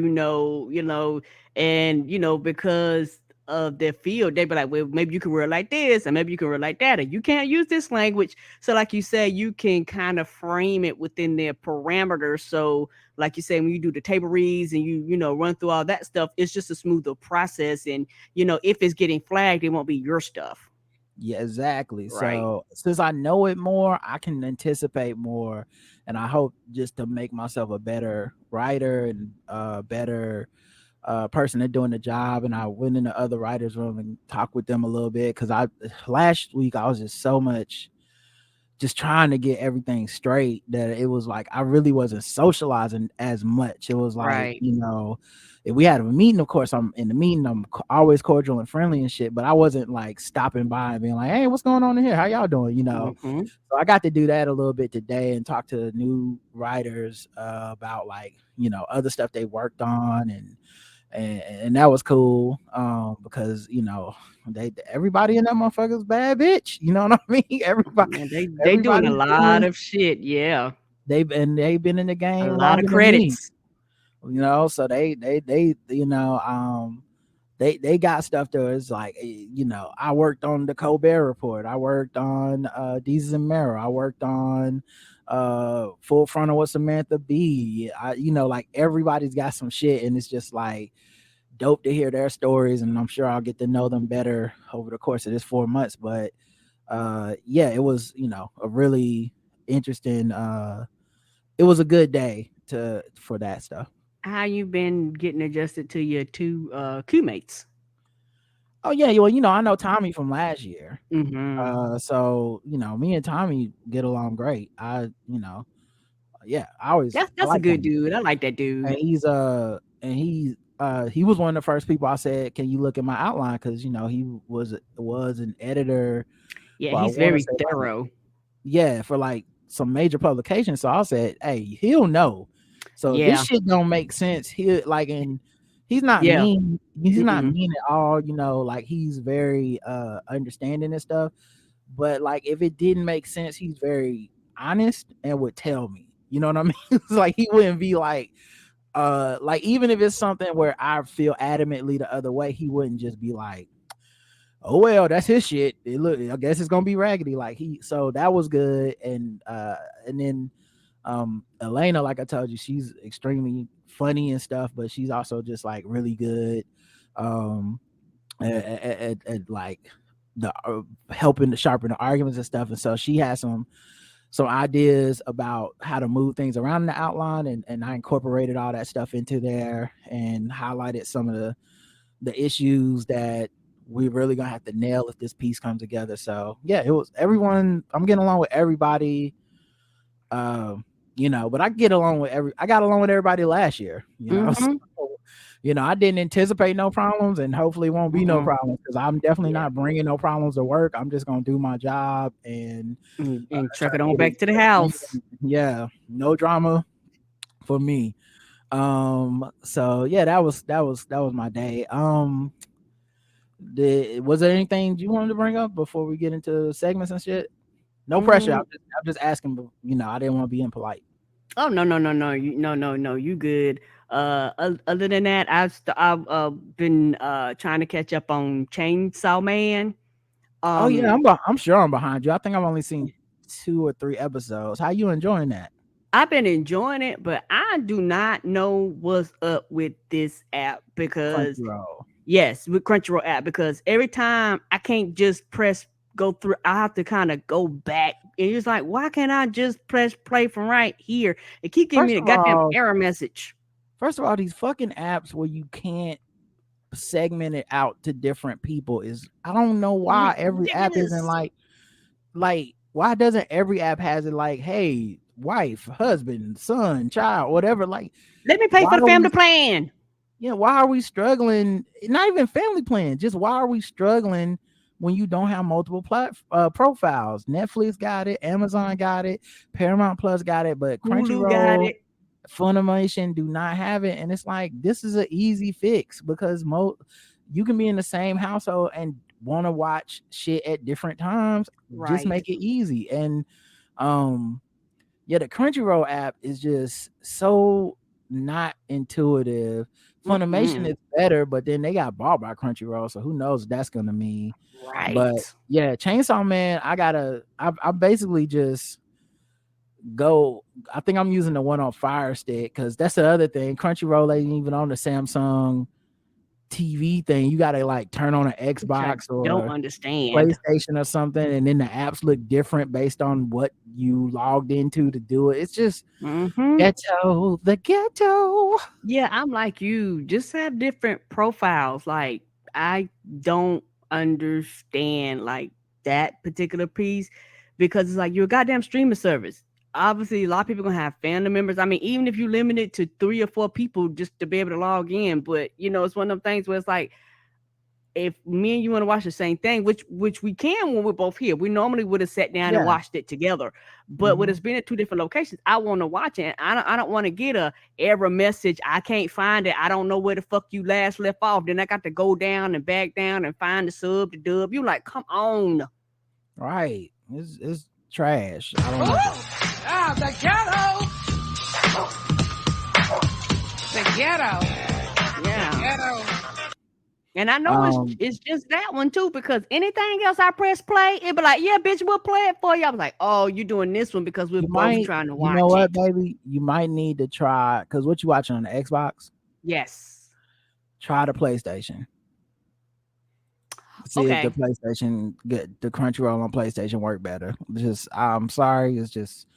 because of their field, they be like, well, maybe you can word like this, and maybe you can word like that, and you can't use this language. So, like you say, you can kind of frame it within their parameters. So, like you say, when you do the table reads and run through all that stuff, it's just a smoother process. And if it's getting flagged, it won't be your stuff, Yeah, exactly. right? So since I know it more, I can anticipate more, and I hope just to make myself a better writer and a better person at doing the job. And I went in the other writers' room and talked with them a little bit, because I last week I was just so much just trying to get everything straight that it was like I really wasn't socializing as much. It was like, Right. if we had a meeting, of course I'm in the meeting, I'm always cordial and friendly and shit, but I wasn't like stopping by and being like, hey, what's going on in here, how y'all doing. Mm-hmm. So I got to do that a little bit today and talk to new writers about like, other stuff they worked on, and that was cool, because everybody in that motherfucker's bad bitch, you know what I mean? everybody Yeah, they doing a everybody's lot doing of shit. Yeah, they've been in the a game lot of longer than me, credits. so they they got stuff that is like, I worked on the Colbert Report, I worked on Jesus and Mero, I worked on Full Frontal with Samantha B. Like everybody's got some shit, and it's just like dope to hear their stories, and I'm sure I'll get to know them better over the course of this 4 months. But yeah, it was, a really interesting it was a good day to for that stuff. How you been getting adjusted to your two crewmates? Oh yeah, well, I know Tommy from last year. Mm-hmm. So, me and Tommy get along great. Yeah, I That's a like good Tommy. dude. I like that And dude. he was one of the first people I said, can you look at my outline? Because he was an editor Yeah, for, I he's want to very say, like, thorough. yeah, for like some major publications. So I said, hey, he'll know. So if his Yeah, shit don't make sense, he like, and he's not yeah. mean. He's not Mm-mm. mean at all. Like he's very understanding and stuff. But like if it didn't make sense, he's very honest and would tell me. You know what I mean? It's like he wouldn't be like even if it's something where I feel adamantly the other way, he wouldn't just be like, oh well, that's his shit. I guess it's gonna be raggedy. Like so that was good. And then Elena, like I told you, she's extremely funny and stuff, but she's also just like really good um at like the helping to sharpen the arguments and stuff. And so she has some ideas about how to move things around in the outline, and I incorporated all that stuff into there and highlighted some of the issues that we're really gonna have to nail if this piece comes together. So yeah, it was everyone. I'm getting along with everybody. Um, but I got along with everybody last year. Mm-hmm. So, I didn't anticipate no problems, and hopefully won't be no Mm-mm. problems, because I'm definitely Yeah. not bringing no problems to work. I'm just gonna do my job and And try truck it to on get it back to the get it house. done. Yeah, no drama for me. So yeah, that was my day. Was there anything you wanted to bring up before we get into segments and shit? No pressure. I'm just asking, but I didn't want to be impolite. Oh, no, no, you good. Other than that, I've been trying to catch up on Chainsaw Man. Oh yeah, Um, I'm sure I'm behind you. I think I've only seen 2 or 3 episodes. How you enjoying that? I've been enjoying it, but I do not know what's up with this app because Crunchyroll. yes, with Crunchyroll app, because every time I can't just press go through, I have to kind of go back. And it's like, why can't I just press play from right here? It keep giving me First the of goddamn all, error message. these fucking apps where you can't segment it out to different people is, I don't know why every app isn't Ridiculous. like why doesn't every app has it like, hey, wife, husband, son, child, whatever, like Let me pay why for the are family we plan. why are we struggling? Not even family plan, just why are we struggling when you don't have multiple profiles? Netflix got it, Amazon got it, Paramount Plus got it, but Hulu got Crunchyroll, it. Funimation do not have it. And it's like, this is an easy fix because you can be in the same household and want to watch shit at different times. Just Right. make it easy. And yeah, the Crunchyroll app is just so not intuitive. Funimation Mm-mm. is better, but then they got bought by Crunchyroll, so who knows what that's gonna mean. But Right. yeah, Chainsaw Man, I basically just go. I think I'm using the one on Fire Stick because that's the other thing. Crunchyroll ain't even on the Samsung TV thing. You gotta like turn on an Which I Xbox don't or understand. PlayStation or something, and then the apps look different based on what you logged into to do it. It's just Mm-hmm. ghetto, the ghetto. Yeah, I'm like you. Just have different profiles. Like, I don't understand like that particular piece because it's like you're a goddamn streaming service. Obviously, a lot of people gonna have family members. I mean, even if you limit it to 3 or 4 people just to be able to log in, but it's one of them things where it's like if me and you want to watch the same thing, which we can when we're both here, we normally would have sat down and Yeah. watched it together. But with Mm-hmm. us being at 2 different locations, I want to watch it. I don't want to get a error message. I can't find it. I don't know where the fuck you last left off. Then I got to go down and back down and find the sub, the dub. You like, come on. Right. It's trash. I don't like it. Ah, the ghetto! The ghetto! Yeah. Ghetto! And I know Um, it's just that one too, because anything else I press play, it'd be like, yeah, bitch, we'll play it for you. I was like, oh, you doing this one because we're both trying to you know watch what, it. baby? You might need to try, because what you watching on the Xbox? Yes. Try the PlayStation. See if the Okay. PlayStation get the Crunchyroll on PlayStation work better. Just, I'm sorry, it's just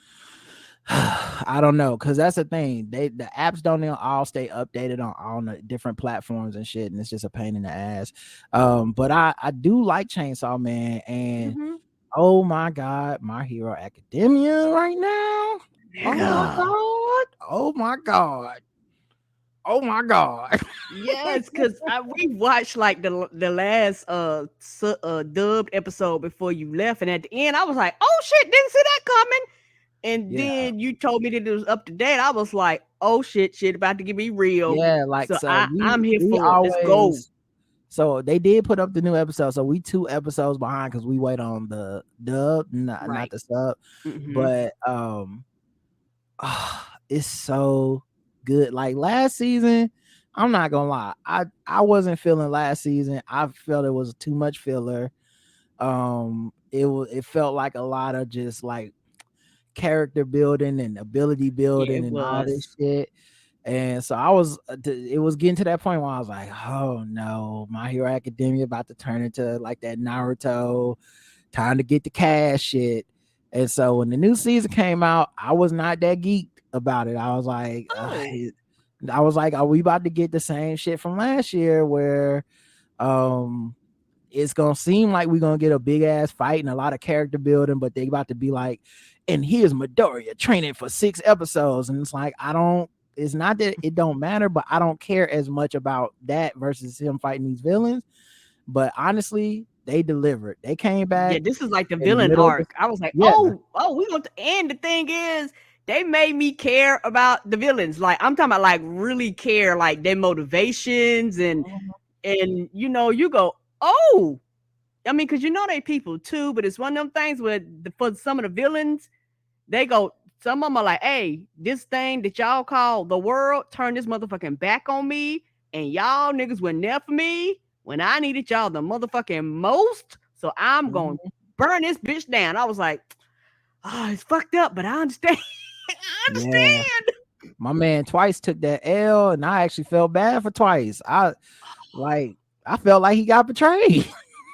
I don't know, because that's the thing. The apps don't even all stay updated on all the different platforms and shit, and it's just a pain in the ass. But I do like Chainsaw Man, and Mm-hmm. oh my god, My Hero Academia right now. Oh my Nigga. god. Oh my god. Oh my god. Yes, because we watched like the last dubbed episode before you left, and at the end I was like, oh shit, didn't see that coming. And Yeah. then you told me that it was up to date. I was like, oh shit about to get me real. Yeah, like, So so I'm here we for it. Let's go. always, so they did put up the new episode. So we 2 episodes behind because we wait on the dub, not Right. the sub. Mm-hmm. But it's so good. Like last season, I'm not gonna lie, I wasn't feeling last season. I felt it was too much filler. It felt like a lot of just like character building and ability Yeah, building it and all this was. shit. And so I was, it was getting to that point where I was like, oh no, My Hero Academia about to turn into like that Naruto, time to get the cash shit. And so when the new season came out, I was not that geeked about it. Oh, I was like, are we about to get the same shit from last year where um it's gonna seem like we're gonna get a big ass fight and a lot of character building, but they about to be like, and here's Midoriya training for 6 episodes, and it's like, I don't. It's not that it don't matter, but I don't care as much about that versus him fighting these villains. But honestly, they delivered. They came yeah. back This is like the in the villain middle of the, arc. I was like, yeah. oh, we going to. And the thing is, they made me care about the villains. Like I'm talking about, like really care, like their motivations and you go, oh, I mean, because you know they people too, but it's one of them things where for some of the villains, they go, some of them are like, hey, this thing that y'all call the world turned this motherfucking back on me, and y'all niggas were there for me when I needed y'all the motherfucking most. So I'm going to burn this bitch down. I was like, oh, it's fucked up, but I understand. I Yeah. understand. My man Twice took that L, and I actually felt bad for Twice. I felt like he got betrayed.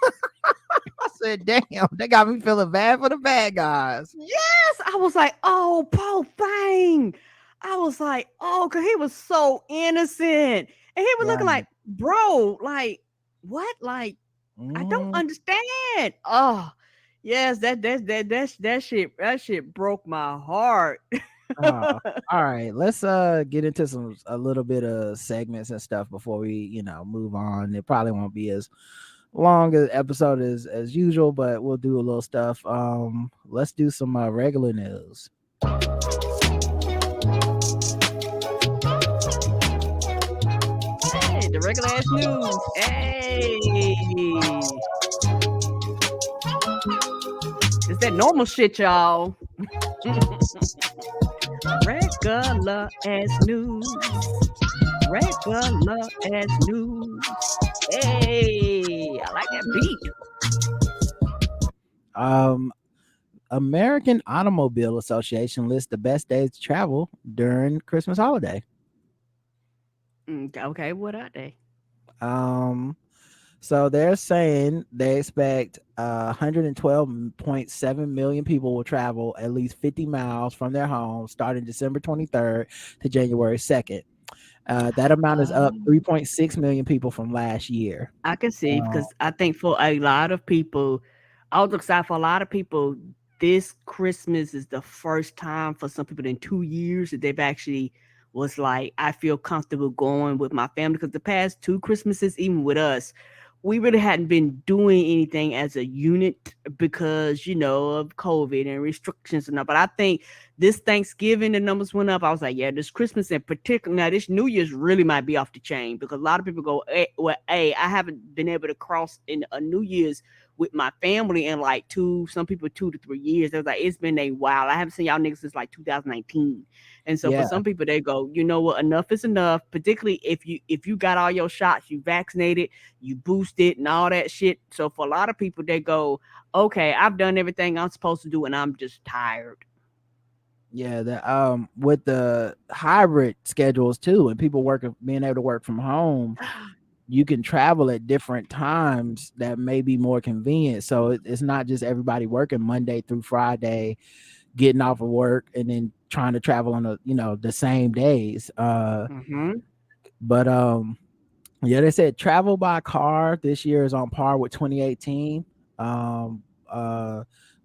I said, damn, they got me feeling bad for the bad guys. Yes, I was like, oh, Paul Fang. I was like, oh, because he was so innocent. And he was looking Right. like, bro, like, what? Like, I don't understand. Oh, yes, that shit broke my heart. All right, let's get into a little bit of segments and stuff before we move on. It probably won't be as long as episode as usual, but we'll do a little stuff. Let's do some regular news. Hey, the regular ass news. Hey. It's that normal shit, y'all. Regular ass news. Regular ass news. Hey, I like that beat. American Automobile Association lists the best days to travel during Christmas holiday. Okay, what are they? So they're saying they expect 112.7 million people will travel at least 50 miles from their homes starting December 23rd to January 2nd. That amount is up 3.6 million people from last year. I can see, because I think for a lot of people, I was excited for a lot of people, this Christmas is the first time for some people in 2 years that they've actually was like, I feel comfortable going with my family, because the past two Christmases, even with us, we really hadn't been doing anything as a unit because, of COVID and restrictions and all. But I think this Thanksgiving, the numbers went up. I was like, yeah, this Christmas in particular, now this New Year's really might be off the chain, because a lot of people go, hey, I haven't been able to cross in a New Year's with my family in like some people 2 to 3 years. They was like, it's been a while. I haven't seen y'all niggas since like 2019. And so for some people, they go, you know what, enough is enough. Particularly if you got all your shots, you vaccinated, you boosted, and all that shit. So for a lot of people, they go, okay, I've done everything I'm supposed to do, and I'm just tired. Yeah, with the hybrid schedules too, and people being able to work from home, you can travel at different times that may be more convenient. So it's not just everybody working Monday through Friday, getting off of work and then trying to travel on the same days. But yeah, they said travel by car this year is on par with 2018.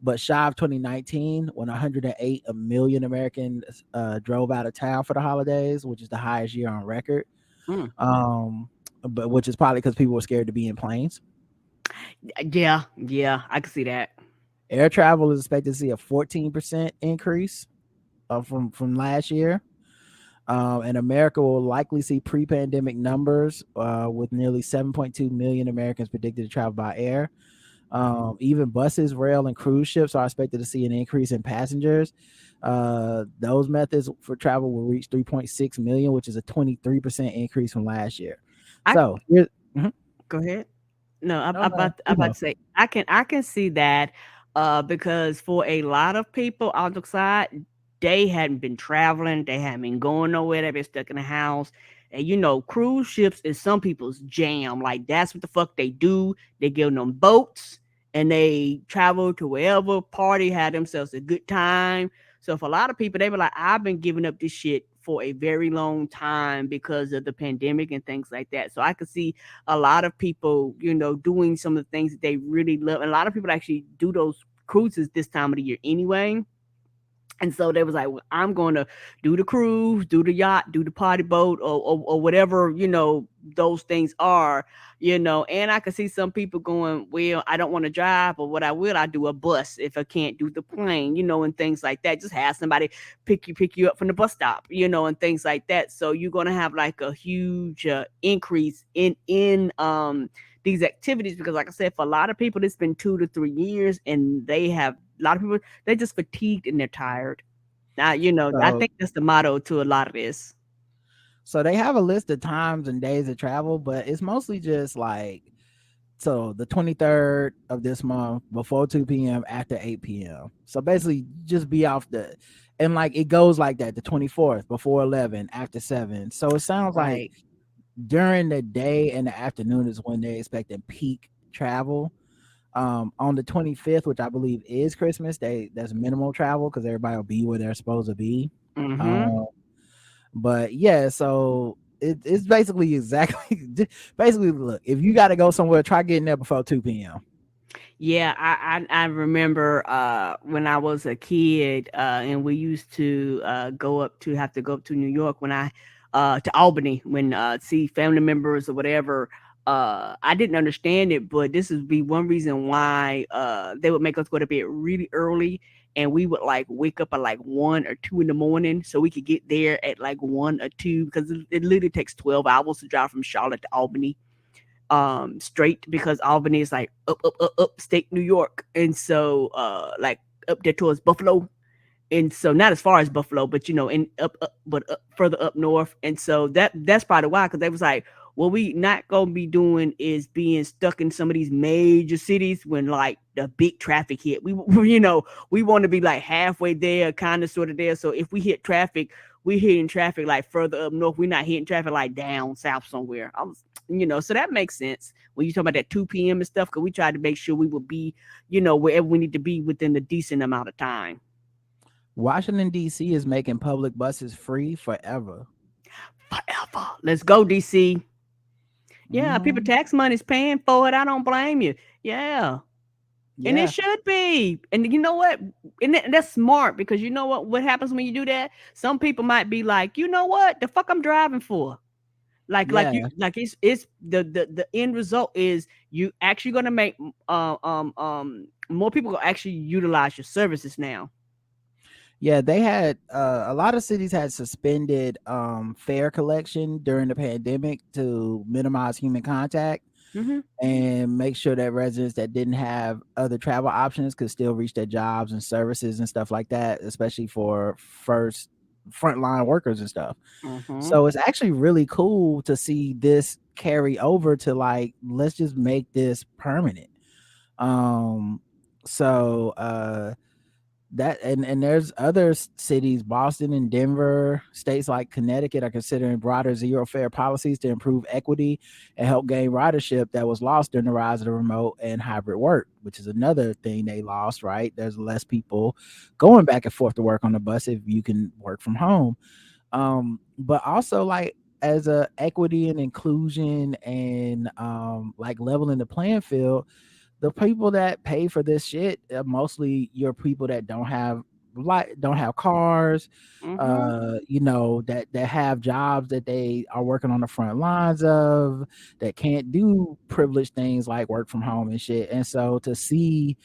But shy of 2019 when 108 million Americans drove out of town for the holidays, which is the highest year on record. But which is probably because people were scared to be in planes. Yeah, I can see that. Air travel is expected to see a 14% increase from last year. And America will likely see pre-pandemic numbers with nearly 7.2 million Americans predicted to travel by air. Even buses, rail, and cruise ships are expected to see an increase in passengers. Those methods for travel will reach 3.6 million, which is a 23% increase from last year. Go ahead. No, I'm about to say I can see that because for a lot of people on the side, they hadn't been traveling, they hadn't been going nowhere, they've been stuck in the house. And cruise ships is some people's jam. Like that's what the fuck they do. They get on them boats and they travel to wherever, party, had themselves a good time. So for a lot of people, they were like, I've been giving up this shit for a very long time because of the pandemic and things like that. So I could see a lot of people, doing some of the things that they really love. And a lot of people actually do those cruises this time of the year anyway. And so they was like, well, I'm going to do the cruise, do the yacht, do the party boat, or whatever, those things are, and I could see some people going, well, I don't want to drive, but what I do a bus if I can't do the plane, and things like that. Just have somebody pick you up from the bus stop, and things like that. So you're going to have like a huge increase in these activities, because like I said, for a lot of people it's been 2 to 3 years, and they have a lot of people, they're just fatigued and they're tired. Now, I So think that's the motto to a lot of this. so they have a list of times and days of travel, but it's mostly just like, so the 23rd of this month before 2 p.m. after 8 p.m. So basically just be off the, and like it goes like that, the 24th before 11 after 7. So it sounds like Right. during the day and the afternoon is when they're expecting peak travel. On the 25th, which I believe is Christmas Day, there's minimal travel because everybody will be where they're supposed to be. Mm-hmm. um but yeah, so it's basically exactly basically, look, if you got to go somewhere, try getting there before 2 p.m. Yeah, I remember when I was a kid, and we used to have to go up to New York when I to Albany when see family members or whatever. I didn't understand it, but this would be one reason why they would make us go to bed really early, and we would like wake up at like 1 or 2 in the morning so we could get there at like 1 or 2, because it literally takes 12 hours to drive from Charlotte to Albany straight, because Albany is like upstate New York, and so like up there towards Buffalo, and so not as far as Buffalo, but in up further up north, and so that's probably why, because they was like, what we not gonna be doing is being stuck in some of these major cities when like the big traffic hit. We want to be like halfway there, kind of sort of there. So if we hit traffic, we hitting traffic like further up north. We're not hitting traffic like down south somewhere. So that makes sense when you talk about that 2 p.m. and stuff, because we tried to make sure we would be, wherever we need to be within a decent amount of time. Washington D.C. is making public buses free forever. Forever. Let's go, DC. Yeah, people Hmm. tax money's paying for it. I don't blame you. Yeah. And it Yeah, should be. And you know what? And that's smart, because you know what happens when you do that? Some people might be like, you know what? The fuck I'm driving for? Like you yeah. like it's the end result is you actually gonna make more people will actually utilize your services now. Yeah, they had a lot of cities had suspended fare collection during the pandemic to minimize human contact Hmm. and make sure that residents that didn't have other travel options could still reach their jobs and services and stuff like that, especially for first frontline workers and stuff. Hmm. So it's actually really cool to see this carry over to, like, let's just make this permanent. Um so that and there's other cities, Boston and Denver, states like Connecticut are considering broader zero fare policies to improve equity and help gain ridership that was lost during the rise of the remote and hybrid work, which is another thing they lost, right? There's less people going back and forth to work on the bus if you can work from home. But also, like, as a equity and inclusion and like leveling the playing field, the people that pay for this shit are mostly your people that don't have cars, Hmm. that have jobs that they are working on the front lines of, that can't do privileged things like work from home and shit. And so to see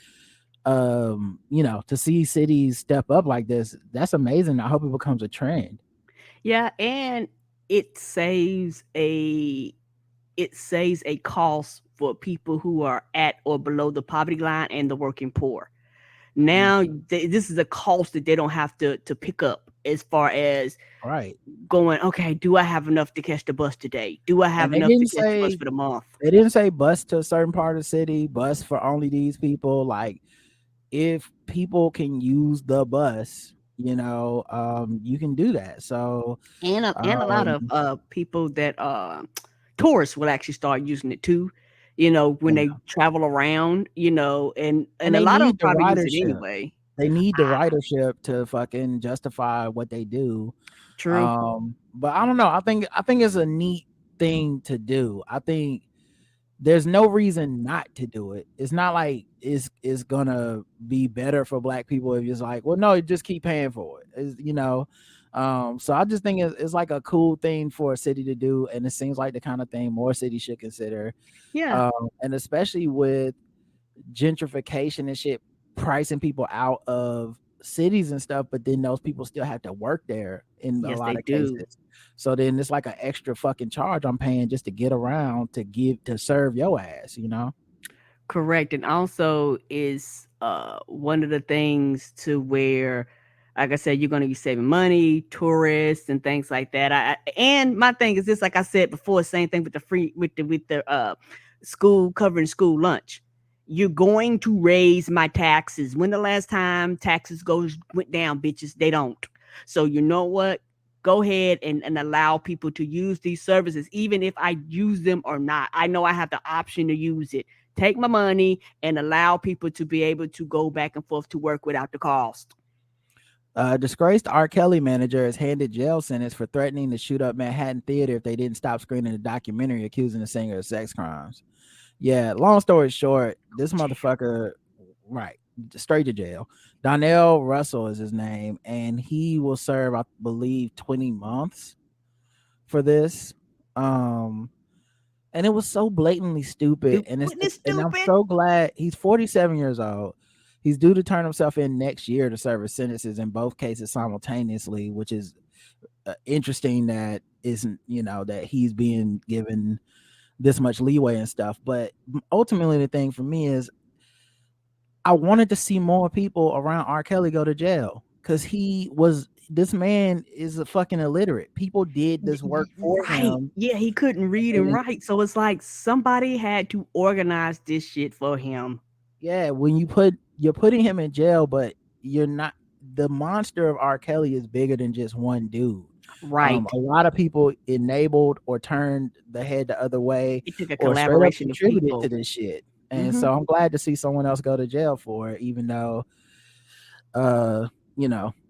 cities step up like this, that's amazing. I hope it becomes a trend. Yeah, and it saves a it saves a cost for people who are at or below the poverty line and the working poor. Now, Mhm. this is a cost that they don't have to pick up, as far as Right. going, okay, do I have enough to catch the bus today? Do I And have enough to catch the bus for the month? they didn't say bus to a certain part of the city, bus for only these people. Like, if people can use the bus, you can do that. So And a lot of um people that tourists will actually start using it too, when yeah. they travel around, And and a they lot of them need the probably use it ridership. anyway. They need the ridership to fucking justify what they do. True. But I don't know. I think it's a neat thing to do. I think there's no reason not to do it. It's not like it's gonna be better for black people if it's like, well, no, just keep paying for it. So I just think it's like a cool thing for a city to do, and it seems like the kind of thing more cities should consider. Yeah. And especially with gentrification and shit pricing people out of cities and stuff, but then those people still have to work there in a Yes, lot they of do. cases. So then it's like an extra fucking charge I'm paying just to get around to serve your ass, you know? Correct. And also is one of the things to where, like I said, you're going to be saving money, tourists and things like that. And my thing is this, like I said before, same thing with the free with the school covering school lunch. You're going to raise my taxes. When the last time taxes went down, bitches? They don't. So you know what? Go ahead and allow people to use these services, even if I use them or not. I know I have the option to use it. Take my money and allow people to be able to go back and forth to work without the cost. Disgraced R. Kelly manager is handed jail sentence for threatening to shoot up Manhattan Theater if they didn't stop screening the documentary accusing the singer of sex crimes. Yeah, long story short, this motherfucker, right, straight to jail. Donnell Russell is his name, and he will serve, I believe, 20 months for this. And it was so blatantly stupid. And and I'm Stupid. so glad he's 47 years old. He's due to turn himself in next year to serve his sentences in both cases simultaneously, which is interesting that isn't, that he's being given this much leeway and stuff. But ultimately, the thing for me is I wanted to see more people around R. Kelly go to jail because this man is a fucking illiterate. People did this work for Right. him. Yeah, he couldn't read and write. So it's like somebody had to organize this shit for him. Yeah, when you're putting him in jail, but you're not. The monster of R. Kelly is bigger than just one dude. Right. A lot of people enabled or turned the head the other way, It took a or straight up collaboration of contributed people. to this shit. And so I'm glad to see someone else go to jail for it, even though,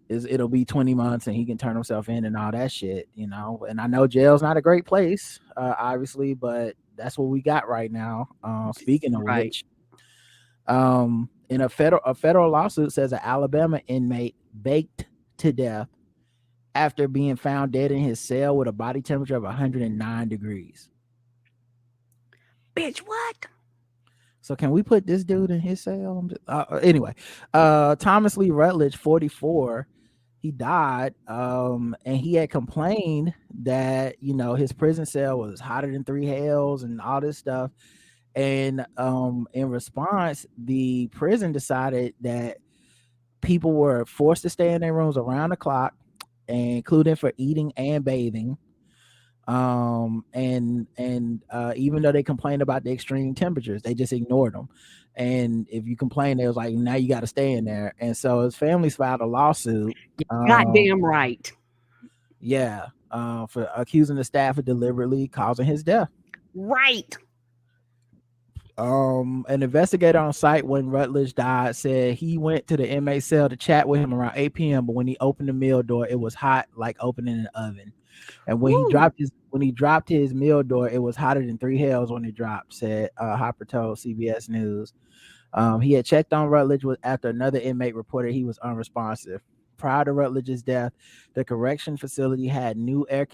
it'll be 20 months and he can turn himself in and all that shit, And I know jail's not a great place, obviously, but that's what we got right now. Speaking of which, in a federal lawsuit says an Alabama inmate baked to death after being found dead in his cell with a body temperature of 109 degrees. Bitch, what? So can we put this dude in his cell? Anyway, Thomas Lee Rutledge, 44, he died, and he had complained that his prison cell was hotter than three hells and all this stuff. And in response, the prison decided that people were forced to stay in their rooms around the clock, including for eating and bathing. And even though they complained about the extreme temperatures, they just ignored them. And if you complain, they was like, now you got to stay in there. And so his families filed a lawsuit. Goddamn right. Yeah, for accusing the staff of deliberately causing his death. Right. An investigator on site when Rutledge died said he went to the inmate cell to chat with him around 8 p.m. But when he opened the meal door, it was hot like opening an oven. And when he dropped his meal door, it was hotter than three hells when it dropped, said Hopper told CBS News. He had checked on Rutledge after another inmate reported he was unresponsive. Prior to Rutledge's death, the correction facility had new air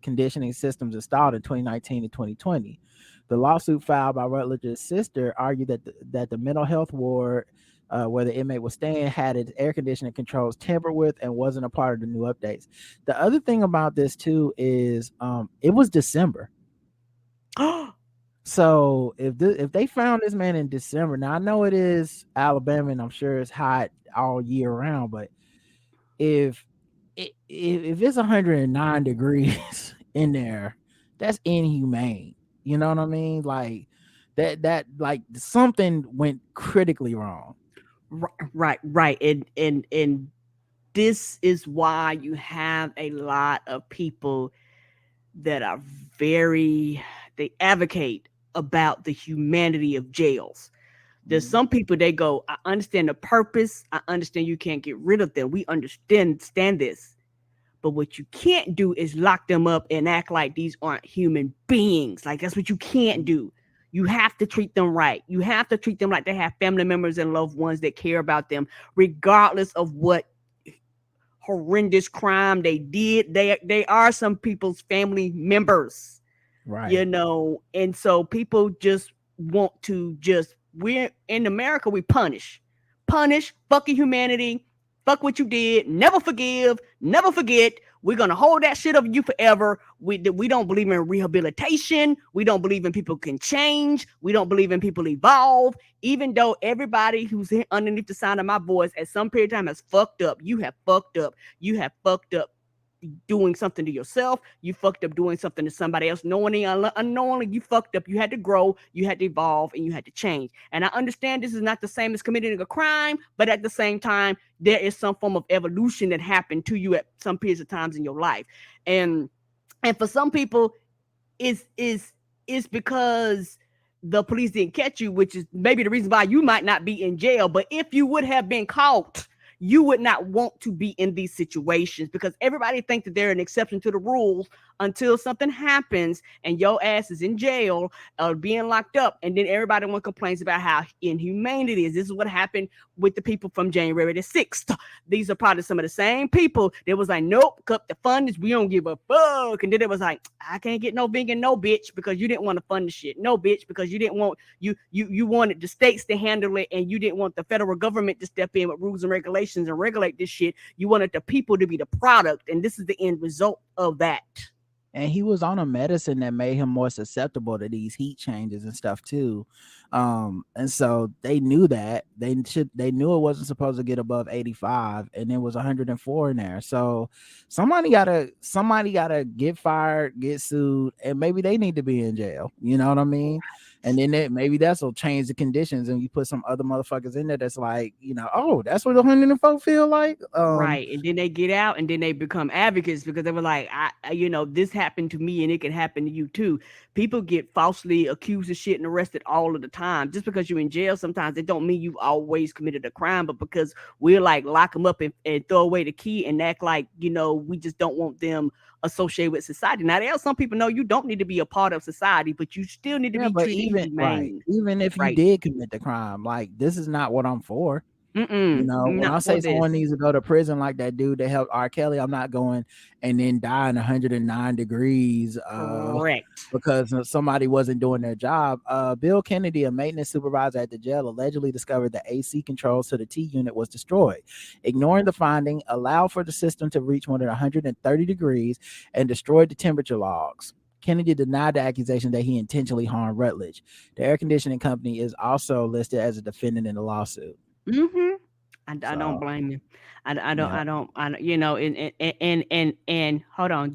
conditioning systems installed in 2019 and 2020. The lawsuit filed by Rutledge's sister argued that the mental health ward where the inmate was staying had its air conditioning controls tampered with and wasn't a part of the new updates. The other thing about this too is it was December. So if they found this man in December, now I know it is Alabama and I'm sure it's hot all year round, but if it's 109 degrees in there, that's inhumane. You know what I mean? Like that like something went critically wrong. Right. And this is why you have a lot of people that are they advocate about the humanity of jails. There's some people, they go, I understand the purpose. I understand you can't get rid of them. We understand this. But what you can't do is lock them up and act like these aren't human beings. Like, that's what you can't do. You have to treat them right. You have to treat them like they have family members and loved ones that care about them, regardless of what horrendous crime they did. They are some people's family members, right? And so people just want to we're in America, we punish fucking humanity, Fuck what you did. Never forgive. Never forget. We're gonna hold that shit over you forever. We don't believe in rehabilitation. We don't believe in people can change. We don't believe in people evolve. Even though everybody who's underneath the sound of my voice at some period of time has fucked up. You have fucked up. You have fucked up doing something to yourself. You fucked up doing something to somebody else. Knowingly, unknowingly, you fucked up. You had to grow, you had to evolve, and you had to change. And I understand this is not the same as committing a crime, but at the same time, there is some form of evolution that happened to you at some periods of times in your life. And for some people, is because the police didn't catch you, which is maybe the reason why you might not be in jail. But if you would have been caught, you would not want to be in these situations, because everybody thinks that they're an exception to the rules until something happens and your ass is in jail or being locked up. And then everybody complains about how inhumane it is. This is what happened with the people from January the 6th. These are probably some of the same people that was like, nope, cut the funders. We don't give a fuck. And then it was like, I can't get no vegan, no bitch, because you didn't want to fund the shit. No bitch, because you didn't want, you wanted the states to handle it, and you didn't want the federal government to step in with rules and regulations and regulate this shit. You wanted the people to be the product, and this is the end result of that. And he was on a medicine that made him more susceptible to these heat changes and stuff too. And so they knew that. They knew it wasn't supposed to get above 85, and it was 104 in there. So somebody gotta get fired, get sued, and maybe they need to be in jail. You know what I mean? And then maybe that'll change the conditions, and you put some other motherfuckers in there that's like, oh, that's what 104 feel like. Right. And then they get out, and then they become advocates, because they were like, this happened to me and it can happen to you too. People get falsely accused of shit and arrested all of the time. Just because you're in jail sometimes, it don't mean you always committed a crime, but because we're like lock them up and throw away the key and act like, we just don't want them associated with society. Now, there are some people know you don't need to be a part of society, but you still need to be treated humane. Even if you did commit the crime, like, this is not what I'm for. When I say someone needs to go to prison, like that dude that helped R. Kelly, I'm not going and then die in 109 degrees correct, because somebody wasn't doing their job. Bill Kennedy, a maintenance supervisor at the jail, allegedly discovered the AC controls to the T unit was destroyed. Ignoring the finding allowed for the system to reach more than 130 degrees and destroyed the temperature logs. Kennedy denied the accusation that he intentionally harmed Rutledge. The air conditioning company is also listed as a defendant in the lawsuit. Mm-hmm. I don't blame you. I don't, and hold on.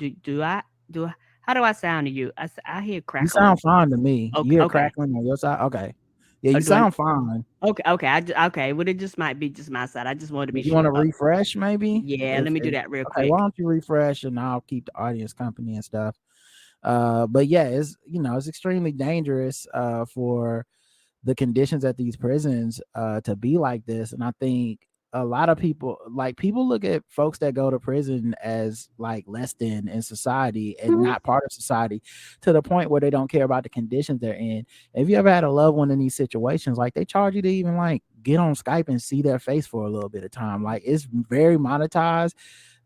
How do I sound to you? I hear crackling. You sound fine to me. Okay, you hear crackling on your side? Okay. Yeah, you sound fine. Okay. Okay. Well, it just might be just my side. I just wanted to be sure. You want to refresh maybe? Yeah, let me do that real quick. Why don't you refresh, and I'll keep the audience company and stuff. But yeah, it's extremely dangerous for the conditions at these prisons to be like this. And I think a lot of people look at folks that go to prison as like less than in society and not part of society, to the point where they don't care about the conditions they're in. If you ever had a loved one in these situations, like, they charge you to even like get on Skype and see their face for a little bit of time. Like, it's very monetized.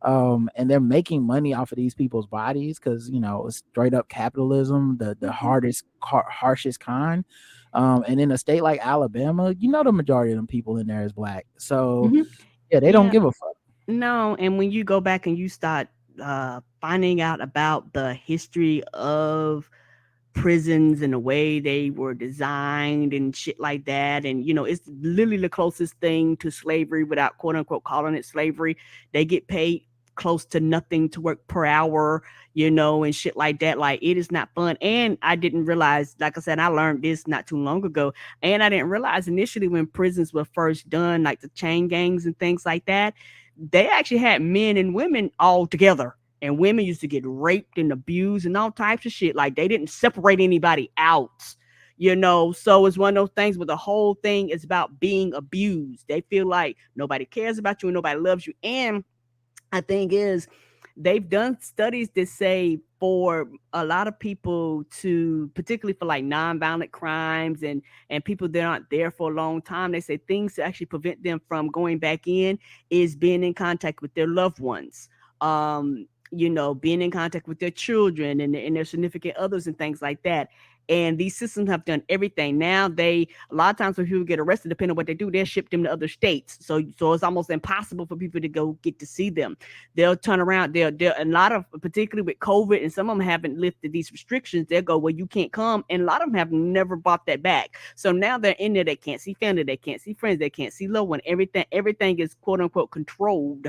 And they're making money off of these people's bodies because it's straight up capitalism, the harshest kind. And in a state like Alabama, the majority of them people in there is black. So they don't give a fuck. No, and when you go back and you start finding out about the history of prisons and the way they were designed and shit like that, and it's literally the closest thing to slavery without quote unquote calling it slavery. They get paid close to nothing to work per hour, and shit like that. Like, it is not fun. And I didn't realize, like I said, I learned this not too long ago, and I didn't realize initially when prisons were first done, like the chain gangs and things like that, they actually had men and women all together, and women used to get raped and abused and all types of shit. Like, they didn't separate anybody out. So it's one of those things where the whole thing is about being abused. They feel like nobody cares about you and nobody loves you. And I think is they've done studies that say for a lot of people, to particularly for like nonviolent crimes and people that aren't there for a long time, they say things to actually prevent them from going back in is being in contact with their loved ones, being in contact with their children and their significant others and things like that. And these systems have done everything. Now a lot of times when people get arrested, depending on what they do, they'll ship them to other states. So it's almost impossible for people to go get to see them. They'll turn around. They'll a lot of, particularly with COVID, and some of them haven't lifted these restrictions. They'll go, well, you can't come, and a lot of them have never brought that back. So now they're in there. They can't see family. They can't see friends. They can't see loved one. Everything is quote unquote controlled.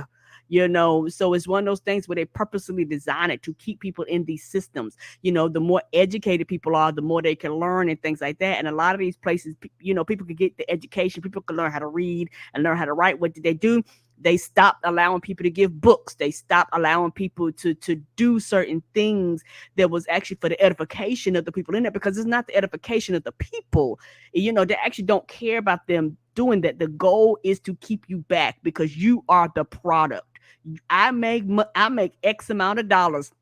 So it's one of those things where they purposely design it to keep people in these systems. The more educated people are, the more they can learn and things like that. And a lot of these places, people can get the education, people can learn how to read and learn how to write. What did they do? They stopped allowing people to give books. They stopped allowing people to do certain things that was actually for the edification of the people in there, because it's not the edification of the people. They actually don't care about them doing that. The goal is to keep you back because you are the product. I make X amount of dollars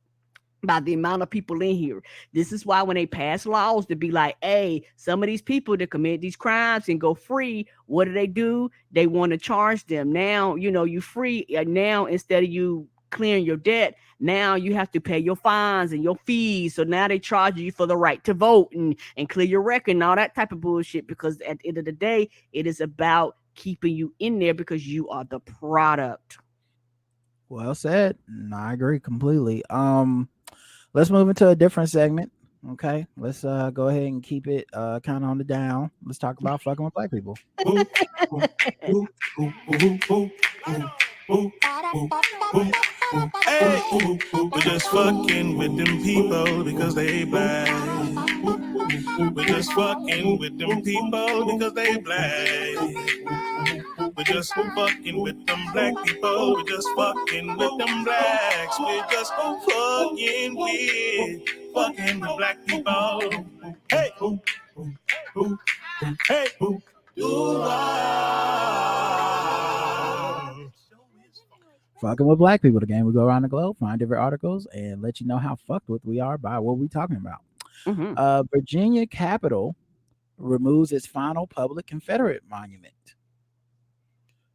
by the amount of people in here. This is why when they pass laws to be like, hey, some of these people that commit these crimes and go free, what do? They want to charge them. Now, you free. Now, instead of you clearing your debt, now you have to pay your fines and your fees. So now they charge you for the right to vote and clear your record and all that type of bullshit, because at the end of the day, it is about keeping you in there because you are the product. Well said. No, I agree completely. Let's move into a different segment. Okay, let's go ahead and keep it kind of on the down. Let's talk about fucking with black people. Hey, we're just fucking with them people because they black. We're just fucking with them people because they black. We're just fucking with them black people. We're just fucking with them blacks. We're just fucking with black people. Hey, hey, Fucking with black people, the game we go around the globe, find different articles, and let you know how fucked with we are by what we're talking about. Mm-hmm. Virginia Capitol removes its final public Confederate monument.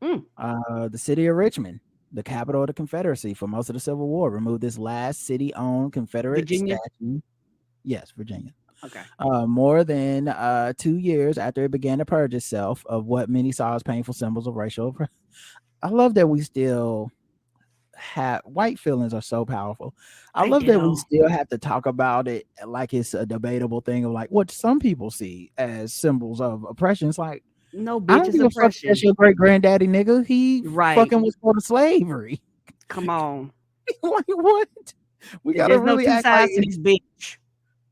The city of Richmond, the capital of the Confederacy for most of the Civil War, removed this last city-owned Confederate statue. Yes, Virginia. Okay. More than 2 years after it began to purge itself of what many saw as painful symbols of racial oppression. I love that we still have white feelings are so powerful. I love that we still have to talk about it like it's a debatable thing of like what some people see as symbols of oppression. It's like, no, bitch, I don't give a fuck that's your great granddaddy, nigga. He fucking was for the slavery. Come on. Like what? We gotta really act like this bitch.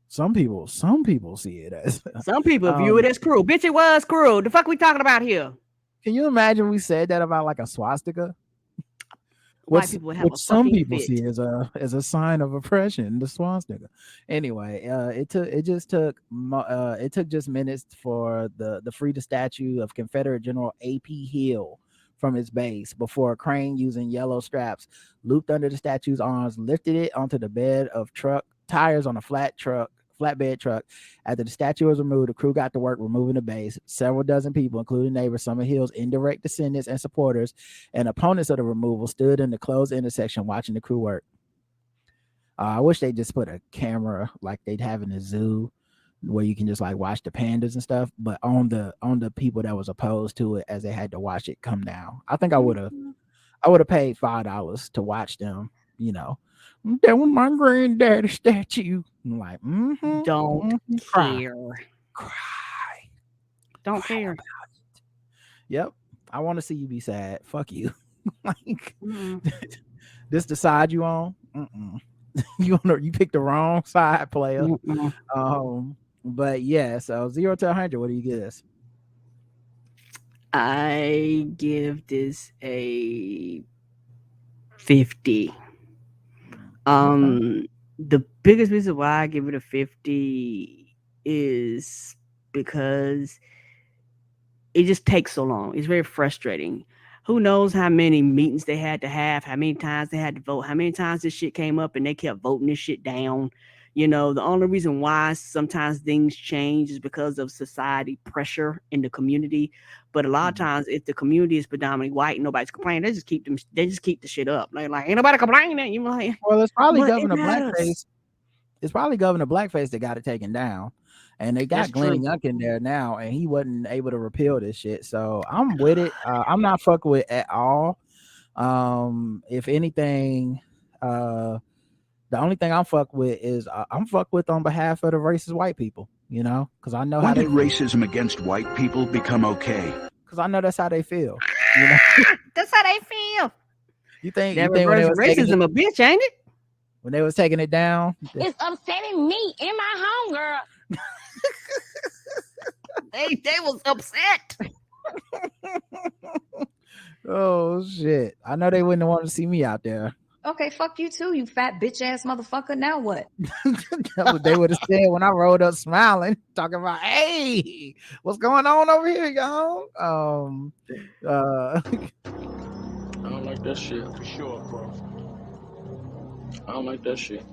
Some people see it as some people view it as cruel. Bitch, it was cruel. The fuck we talking about here? Can you imagine we said that about like a swastika? White people would have which some people see as a sign of oppression, the swastika. Anyway, it took just minutes for the free the statue of Confederate General A.P. Hill from its base before a crane using yellow straps looped under the statue's arms, lifted it onto the bed of truck tires on a flatbed truck. After the statue was removed, the crew got to work removing the base. Several dozen people, including neighbors, some of Hill's indirect descendants and supporters and opponents of the removal, stood in the closed intersection watching the crew work. I wish they just put a camera like they'd have in the zoo where you can just like watch the pandas and stuff, but on the people that was opposed to it as they had to watch it come down. I think I would have paid $5 to watch them, that was my granddaddy statue. I'm like, don't care. Cry. Don't cry care. About it. Yep. I want to see you be sad. Fuck you. Like, this the side you on? You picked the wrong side, player. But yeah, so 0 to 100, what do you give this? I give this a 50. The biggest reason why I give it a 50 is because it just takes so long. It's very frustrating. Who knows how many meetings they had to have, how many times they had to vote, how many times this shit came up and they kept voting this shit down. The only reason why sometimes things change is because of society pressure in the community. But a lot of times, if the community is predominantly white and nobody's complaining, they just keep the shit up. Like ain't nobody complaining. You like, well, it's probably Governor Blackface. It's probably Governor Blackface that got it taken down. And they got That's Glenn true. Youngkin in there now, and he wasn't able to repeal this shit. So I'm with it. I'm not fucking with it at all. If anything, the only thing I'm fucked with is I'm fucked with on behalf of the racist white people, you know, because I know When how did they racism against white people become okay? because I know that's how they feel. You know, That's how they feel. you think That when they reverse was taking racism it, a bitch, ain't it? when they was taking it down, It's upsetting me and my homegirl. They was upset. oh shit, I know they wouldn't want to see me out there. Okay, fuck you too, you fat bitch ass motherfucker. Now what? That's what they would have said when I rolled up smiling, talking about, hey, what's going on over here, y'all? I don't like that shit. For sure, bro. I don't like that shit.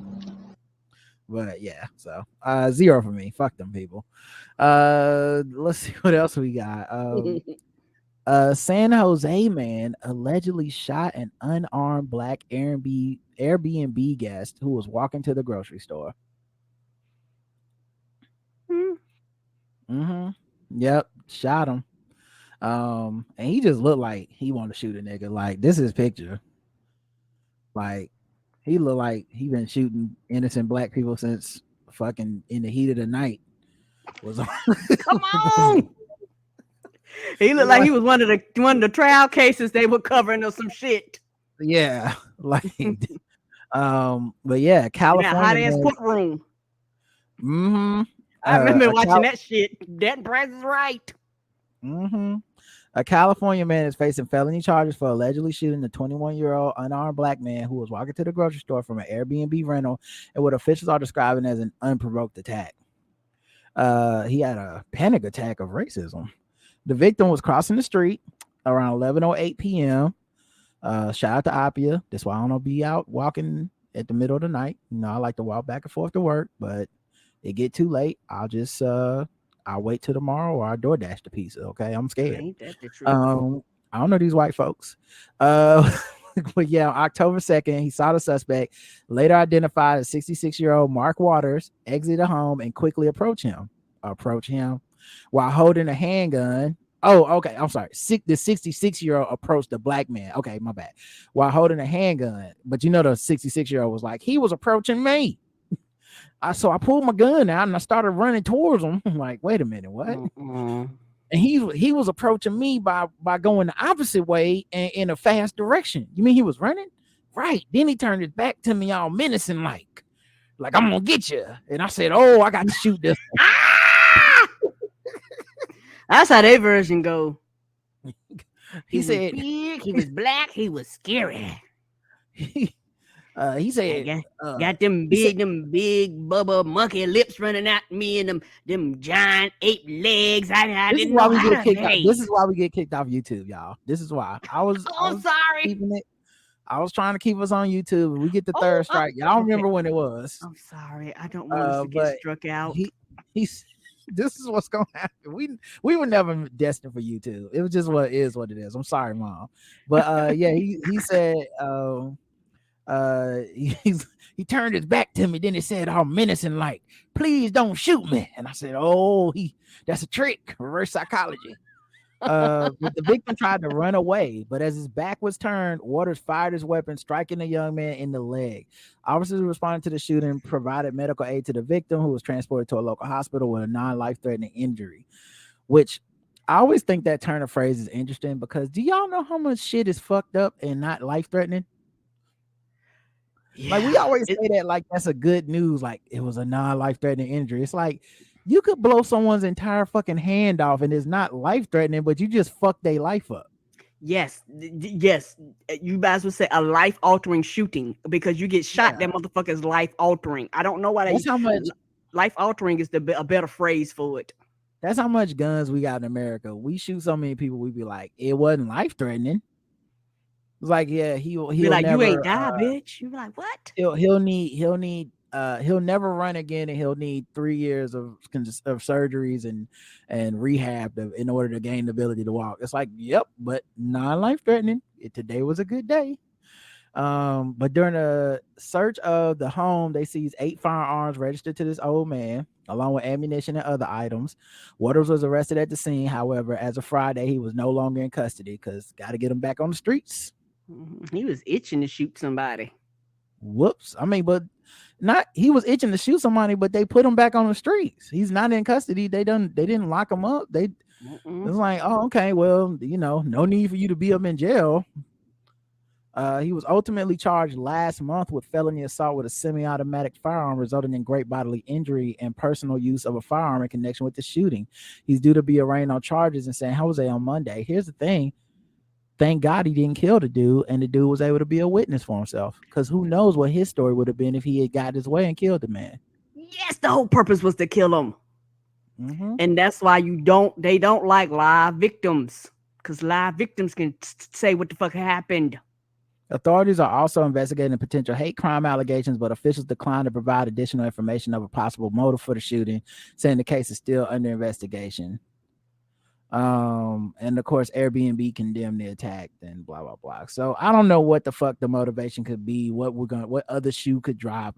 But yeah, so 0 for me. Fuck them people. Let's see what else we got. San Jose man allegedly shot an unarmed Black Airbnb guest who was walking to the grocery store. Yep, shot him. And he just looked like he wanted to shoot a nigga. Like, this is his picture. Like, he looked like he been shooting innocent black people since fucking In the Heat of the Night was on. Come on. He looked like he was one of the trial cases they were covering or some shit. Yeah, like but yeah, California Hot ass man, courtroom. I remember watching that shit. That price is right. A California man is facing felony charges for allegedly shooting a 21-year-old unarmed black man who was walking to the grocery store from an Airbnb rental in what officials are describing as an unprovoked attack. He had a panic attack of racism. The victim was crossing the street around 11:08 p.m. Shout out to Apia. That's why I don't be out walking at the middle of the night. You know, I like to walk back and forth to work, but it get too late. I'll just I'll wait till tomorrow or I'll DoorDash the pizza. Okay, I'm scared. Ain't that the truth? I don't know these white folks. But yeah, on October 2nd, he saw the suspect, later identified as 66-year-old Mark Waters, exit the home and quickly approach him while holding a handgun. Oh, okay. I'm sorry. The 66-year-old approached the black man. Okay, my bad. While holding a handgun. But you know, the 66-year-old was like, he was approaching me. So I pulled my gun out and I started running towards him. I'm like, wait a minute, what? And he was approaching me by going the opposite way and in a fast direction. You mean he was running? Right. Then he turned his back to me all menacing like I'm gonna get you. And I said, oh, I got to shoot this one. That's how their version go. He said, was big, he was black, he was scary. He said, got them big bubba monkey lips running out me and them giant ape legs. I didn't know how to behave. This is why we get kicked off YouTube, y'all. This is why. I'm sorry. I was trying to keep us on YouTube. We get the third strike. Y'all remember when it was. I'm sorry. I don't want us to get struck out. This is what's gonna happen. We were never destined for YouTube. It was just what it is. I'm sorry, Mom. But yeah, he said he turned his back to me, then he said all menacing like, please don't shoot me. And I said, oh, that's a trick, reverse psychology. But the victim tried to run away, but as his back was turned, Waters fired his weapon, striking the young man in the leg. Officers responded to the shooting, provided medical aid to the victim, who was transported to a local hospital with a non-life-threatening injury. Which I always think that turn of phrase is interesting, because do y'all know how much shit is fucked up and not life-threatening? Yeah, like we always say that like that's a good news, like it was a non-life-threatening injury. It's like you could blow someone's entire fucking hand off and it's not life-threatening, but you just fucked their life up. Yes. You guys would say a life-altering shooting because you get shot. Yeah. That motherfucker is life-altering. I don't know why that's how much life-altering is a better phrase for it. That's how much guns we got in America. We shoot so many people, we be like, it wasn't life-threatening. It's like, yeah, he'll be like, never, you ain't die, bitch. You be like, what? He'll never run again, and he'll need 3 years of surgeries and rehab in order to gain the ability to walk. It's like, yep, but non-life threatening. Today was a good day. But during a search of the home, they seized 8 firearms registered to this old man, along with ammunition and other items. Waters was arrested at the scene. However, as of Friday, he was no longer in custody because got to get him back on the streets. He was itching to shoot somebody. Whoops. I mean, but not he was itching to shoot somebody, but they put him back on the streets. He's not in custody. They didn't lock him up. It was like, oh, okay, well, no need for you to be up in jail. He was ultimately charged last month with felony assault with a semi-automatic firearm, resulting in great bodily injury and personal use of a firearm in connection with the shooting. He's due to be arraigned on charges in San Jose on Monday. Here's the thing. Thank God he didn't kill the dude, and the dude was able to be a witness for himself. Because who knows what his story would have been if he had got his way and killed the man. Yes, the whole purpose was to kill him. And that's why they don't like live victims. Because live victims can say what the fuck happened. Authorities are also investigating potential hate crime allegations, but officials declined to provide additional information of a possible motive for the shooting, saying the case is still under investigation. And of course, Airbnb condemned the attack and blah blah blah. So I don't know what the fuck the motivation could be. What other shoe could drop?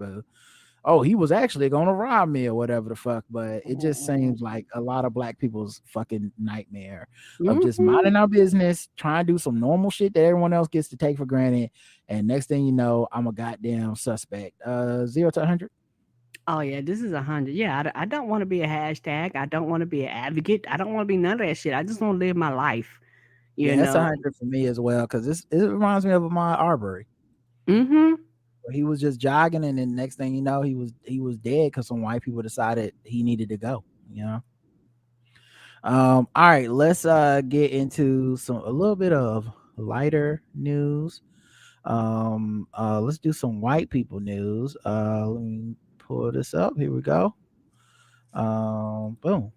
He was actually gonna rob me or whatever the fuck. But it just seems like a lot of black people's fucking nightmare of just minding our business, trying to do some normal shit that everyone else gets to take for granted, and next thing you know, I'm a goddamn suspect. 0 to 100. Oh yeah, this is 100. Yeah, I don't want to be a hashtag. I don't want to be an advocate. I don't want to be none of that shit. I just want to live my life. That's 100 for me as well, because it reminds me of my Arbery. He was just jogging, and then next thing you know, he was dead because some white people decided he needed to go. All right, let's get into a little bit of lighter news. Let's do some white people news. Let me pull this up. Here we go. Boom.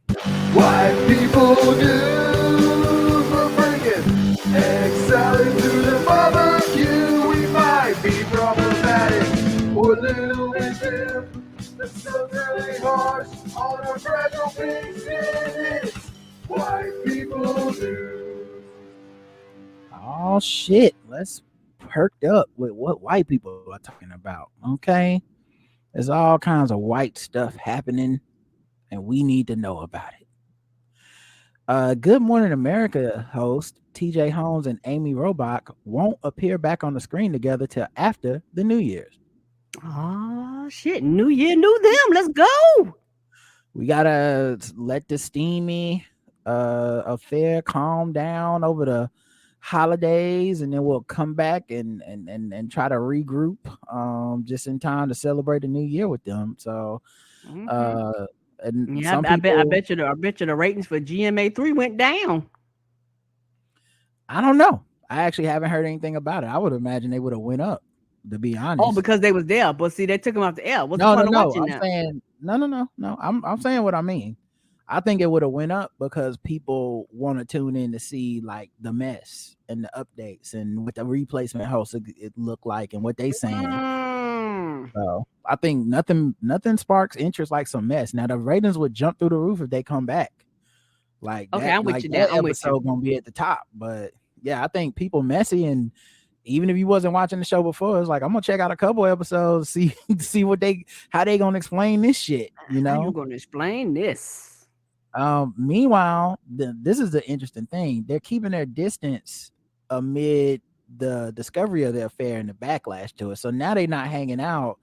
White people news. We're bringing egg salad to the barbecue. We might be problematic or a little bit dim. The sun's really harsh on our fragile pink skin. It's white people news. Oh shit! Let's perked up with what white people are talking about. Okay. There's all kinds of white stuff happening, and we need to know about it. Good Morning America host TJ Holmes and Amy Robach won't appear back on the screen together till after the New Year's. Oh, shit. New year, new them. Let's go. We got to let the steamy affair calm down over the holidays, and then we'll come back and try to regroup just in time to celebrate the new year with them. So I bet you the ratings for GMA3 went down. I don't know. I actually haven't heard anything about it. I would imagine they would have went up, to be honest. Oh, because they was there. But see, they took them off the air. What's the point of watching that? I'm saying what I mean. I think it would have went up because people want to tune in to see like the mess and the updates and what the replacement host it looked like and what they saying. So I think nothing sparks interest like some mess. Now the ratings would jump through the roof if they come back. Like okay, that, I'm with like you. That I'm episode gonna be at the top. But yeah, I think people messy, and even if you wasn't watching the show before, it's like I'm gonna check out a couple episodes, see how they gonna explain this shit. How you gonna explain this? Meanwhile, this is the interesting thing. They're keeping their distance amid the discovery of the affair and the backlash to it. So now they're not hanging out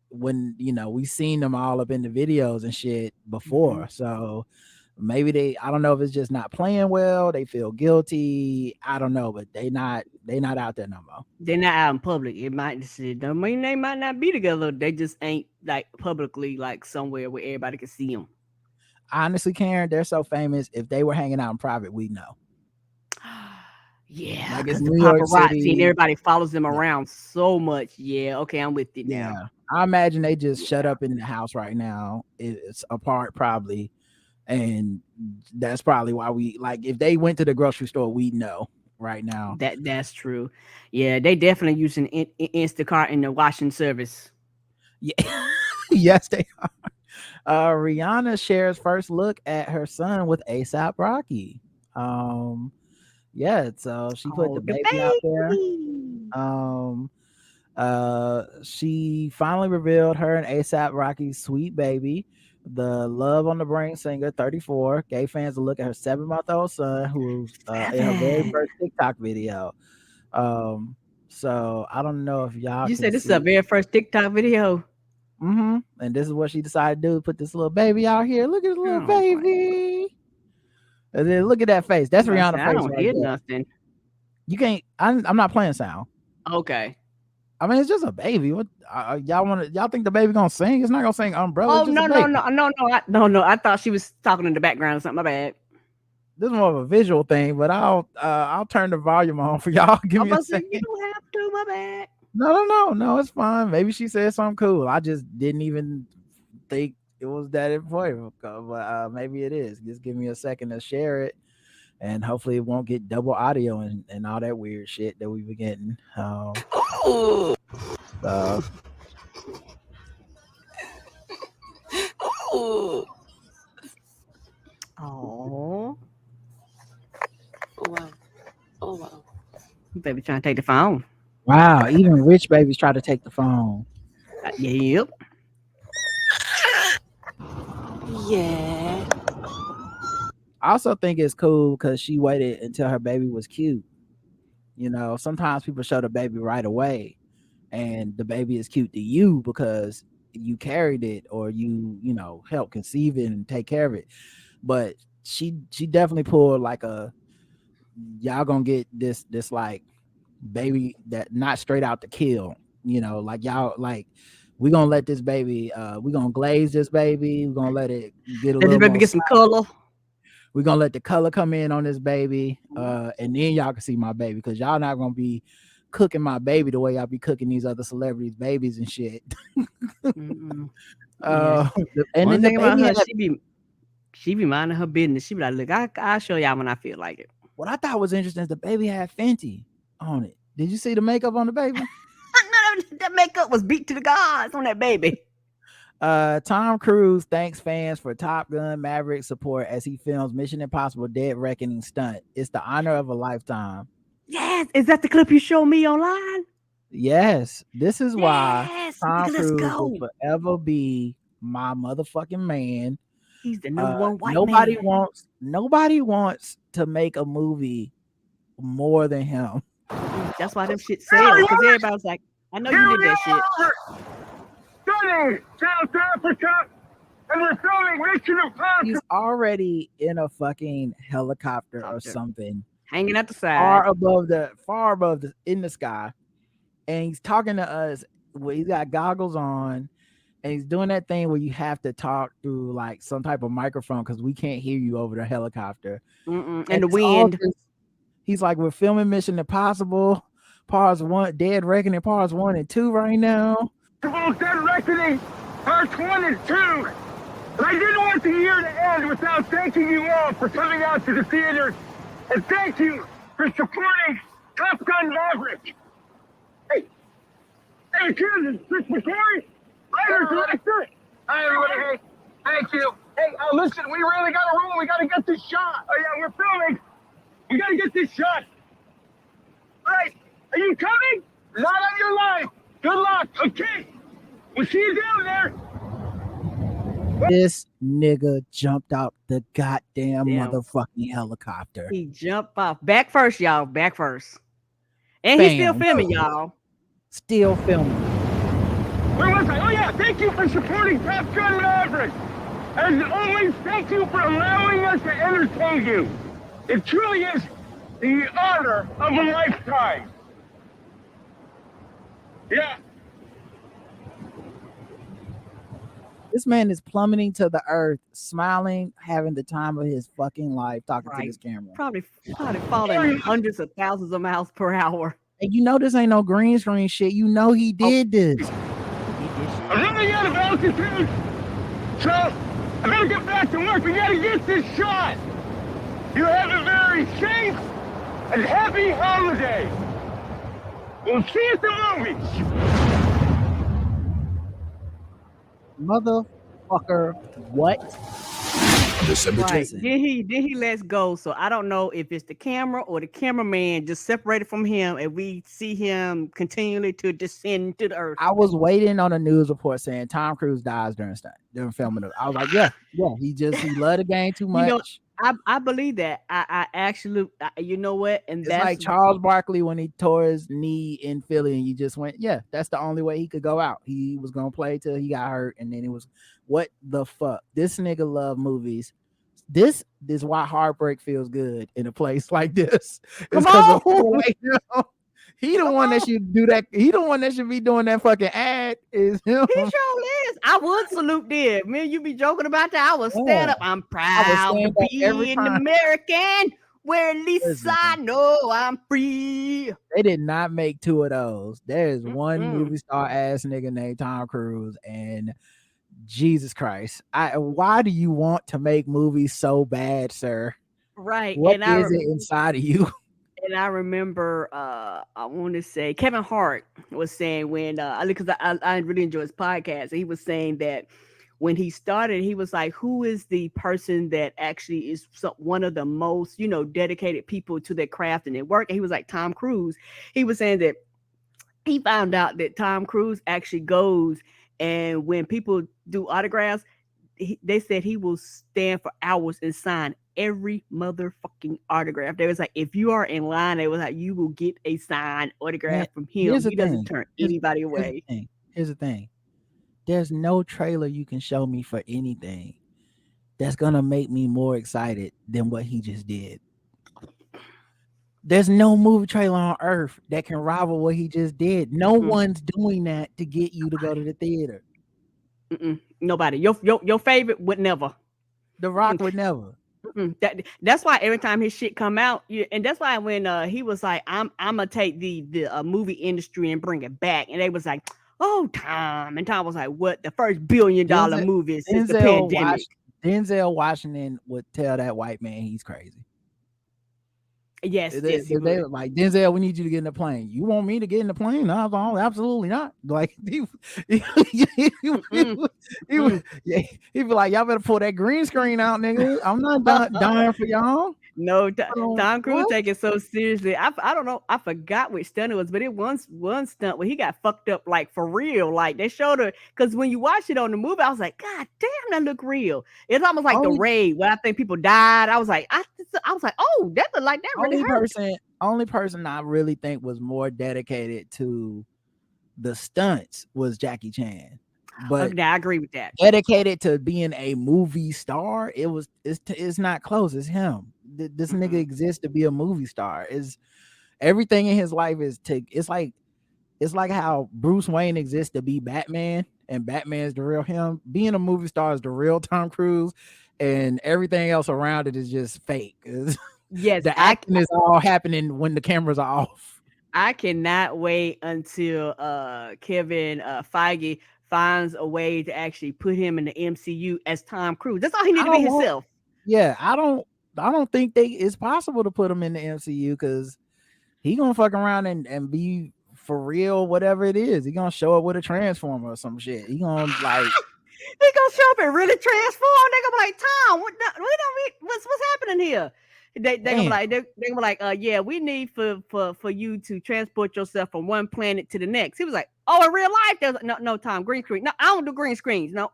when we seen them all up in the videos and shit before. So maybe I don't know if it's just not playing well. They feel guilty. I don't know, but they not out there no more. They're not out in public. It might don't mean they might not be together. They just ain't like publicly, like somewhere where everybody can see them. Honestly, Karen, they're so famous. If they were hanging out in private, we'd know. Yeah, because the paparazzi and everybody follows them around so much. Yeah, okay, I'm with you now. Yeah, I imagine they just shut up in the house right now. It's apart probably, and that's probably why we like. If they went to the grocery store, we'd know right now. That's true. Yeah, they definitely using Instacart in the washing service. Yeah, yes, they are. Rihanna shares first look at her son with A$AP Rocky. So she put the baby out there. She finally revealed her and ASAP Rocky's sweet baby. The Love on the Brain singer, 34, gave fans a look at her 7-month-old son, who was in her very first TikTok video. So I don't know if y'all. You can said this see. is her very first TikTok video. And this is what she decided to do: put this little baby out here. Look at the little baby. And then look at that face. That's Rihanna's face. I don't right hear there. nothing. You can't. I'm not playing sound. Okay. I mean, it's just a baby. What y'all think the baby gonna sing? It's not gonna sing Umbrella. Oh no. I thought she was talking in the background or something. My bad. This is more of a visual thing, but I'll turn the volume on for y'all. Give me a second. You don't have to. My bad. No, it's fine. Maybe she said something cool. I just didn't even think it was that important, but maybe it is. Just give me a second to share it, and hopefully it won't get double audio and all that weird shit that we be getting. Oh wow. Baby trying to take the phone. Wow, even rich babies try to take the phone. Yep. Yeah. I also think it's cool because she waited until her baby was cute. You know, sometimes people show the baby right away, and the baby is cute to you because you carried it or you helped conceive it and take care of it. But she definitely pulled like a y'all gonna get this like baby that not straight out to kill. Like y'all like we gonna let this baby we gonna glaze this baby. We're gonna let it get a little. Let this baby get some color. We're gonna let the color come in on this baby, and then y'all can see my baby because y'all not gonna be cooking my baby the way y'all be cooking these other celebrities' babies and shit. And then thing about her, she be minding her business. She be like, look, I'll show y'all when I feel like it. What I thought was interesting is the baby had Fenty on it. Did you see the makeup on the baby? That makeup was beat to the gods on that baby. Tom Cruise thanks fans for Top Gun Maverick support as he films Mission Impossible Dead Reckoning stunt. It's the honor of a lifetime. Yes. Is that the clip you showed me online? Yes. This is why Tom Cruise will forever be my motherfucking man. He's the number one white man. Nobody wants to make a movie more than him. That's why them shit sell. Because everybody's like, I know you did that shit. Sunny, South Africa, and we're filming Mission Impossible. He's already in a fucking helicopter or something, hanging at the side, far above in the sky, and he's talking to us. He's got goggles on, and he's doing that thing where you have to talk through like some type of microphone because we can't hear you over the helicopter and the wind. He's like, we're filming Mission Impossible Parts 1, Dead Reckoning Parts 1 and 2 right now. Dead Reckoning Parts 1 and 2. And I didn't want the year to end without thanking you all for coming out to the theaters, and thank you for supporting Top Gun Maverick. Hey, kids, Chris McCoy, writer, director. Hi, everybody. Hey, thank you. Hey, listen, we really got to roll. We got to get this shot. Oh, yeah, we're filming. We got to get this shot. All right, are you coming? Not on your life. Good luck. Okay. We'll see you down there. This nigga jumped out the goddamn motherfucking helicopter. He jumped off. Back first, y'all. Back first. And he's still filming, y'all. Still filming. Where was I? Oh, yeah. Thank you for supporting Top Gun Maverick. As always, thank you for allowing us to entertain you. It truly is the honor of a lifetime. Yeah. This man is plummeting to the earth, smiling, having the time of his fucking life, talking to this camera. Probably falling hundreds of thousands of miles per hour. And you know this ain't no green screen shit. You know he did this. I'm running out of altitude, so I gotta get back to work. We gotta get this shot. You have a very safe and happy holiday. We'll see you at the movies. Motherfucker, what? December Right. 10th. Then he lets go. So I don't know if it's the camera or the cameraman just separated from him, and we see him continually to descend to the earth. I was waiting on a news report saying Tom Cruise dies during filming it. I was like, yeah, he loved the game too much. You know, I believe that. I actually, you know what? And It's that's like Charles Barkley when he tore his knee in Philly, and you just went, yeah, that's the only way he could go out. He was gonna play till he got hurt, and then it was, what the fuck? This nigga love movies. This is why heartbreak feels good in a place like this. It's because like, he the one that should do that. He the one that should be doing that fucking ad. Is him. He sure is. I would salute there. Man, you be joking about that. I would stand up. I'm proud to be an American. Where at least I know I'm free. They did not make two of those. There is one movie star ass nigga named Tom Cruise, and Jesus Christ. Why do you want to make movies so bad, sir? Right. What is it inside of you? And I remember, I want to say Kevin Hart was saying when, because I really enjoy his podcast, he was saying that when he started, he was like, who is the person that actually is one of the most, dedicated people to their craft and their work? And he was like, Tom Cruise. He was saying that he found out that Tom Cruise actually goes, and when people do autographs, they said he will stand for hours and sign every motherfucking autograph. They was like, if you are in line, they was like, you will get a signed autograph from him. He doesn't turn anybody away. Here's the thing. There's no trailer you can show me for anything that's gonna make me more excited than what he just did. There's no movie trailer on earth that can rival what he just did. No one's doing that to get you to go to the theater. Nobody. Your favorite would never. The Rock would never. That's why every time his shit come out, and that's why when he was like, I'm gonna take the movie industry and bring it back, and they was like, oh, Tom, and Tom was like, what? The first $1 billion movie since the pandemic. Denzel Washington would tell that white man he's crazy. Yes, they were like, Denzel, we need you to get in the plane. You want me to get in the plane? No, absolutely not. Like he'd be like, y'all better pull that green screen out, nigga. I'm not dying for y'all. No, Tom Cruise take it so seriously. I don't know. I forgot which stunt it was, but it was one stunt where he got fucked up, like for real. Like they showed her, because when you watch it on the movie, I was like, God damn, that look real. It's almost like the raid where I think people died. I was like, oh, that look like that really hurt. Only person I really think was more dedicated to the stunts was Jackie Chan. But I agree with that. Dedicated to being a movie star, it's not close. It's him. This nigga exists to be a movie star. Is everything in his life it's like how Bruce Wayne exists to be Batman, and Batman's the real him. Being a movie star is the real Tom Cruise, and everything else around it is just fake. Yes, the acting is all happening when the cameras are off. I cannot wait until Kevin Feige finds a way to actually put him in the MCU as Tom Cruise. That's all he needs to be himself. Yeah, I don't think it's possible to put him in the MCU, because he gonna fuck around and be for real, whatever it is. He gonna show up with a transformer or some shit. He gonna like he gonna show up and really transform. They gonna be like, Tom, what's happening here? They gonna be like, yeah, we need for you to transport yourself from one planet to the next. He was like, oh, in real life, there's no Tom, green screen. No, I don't do green screens. No,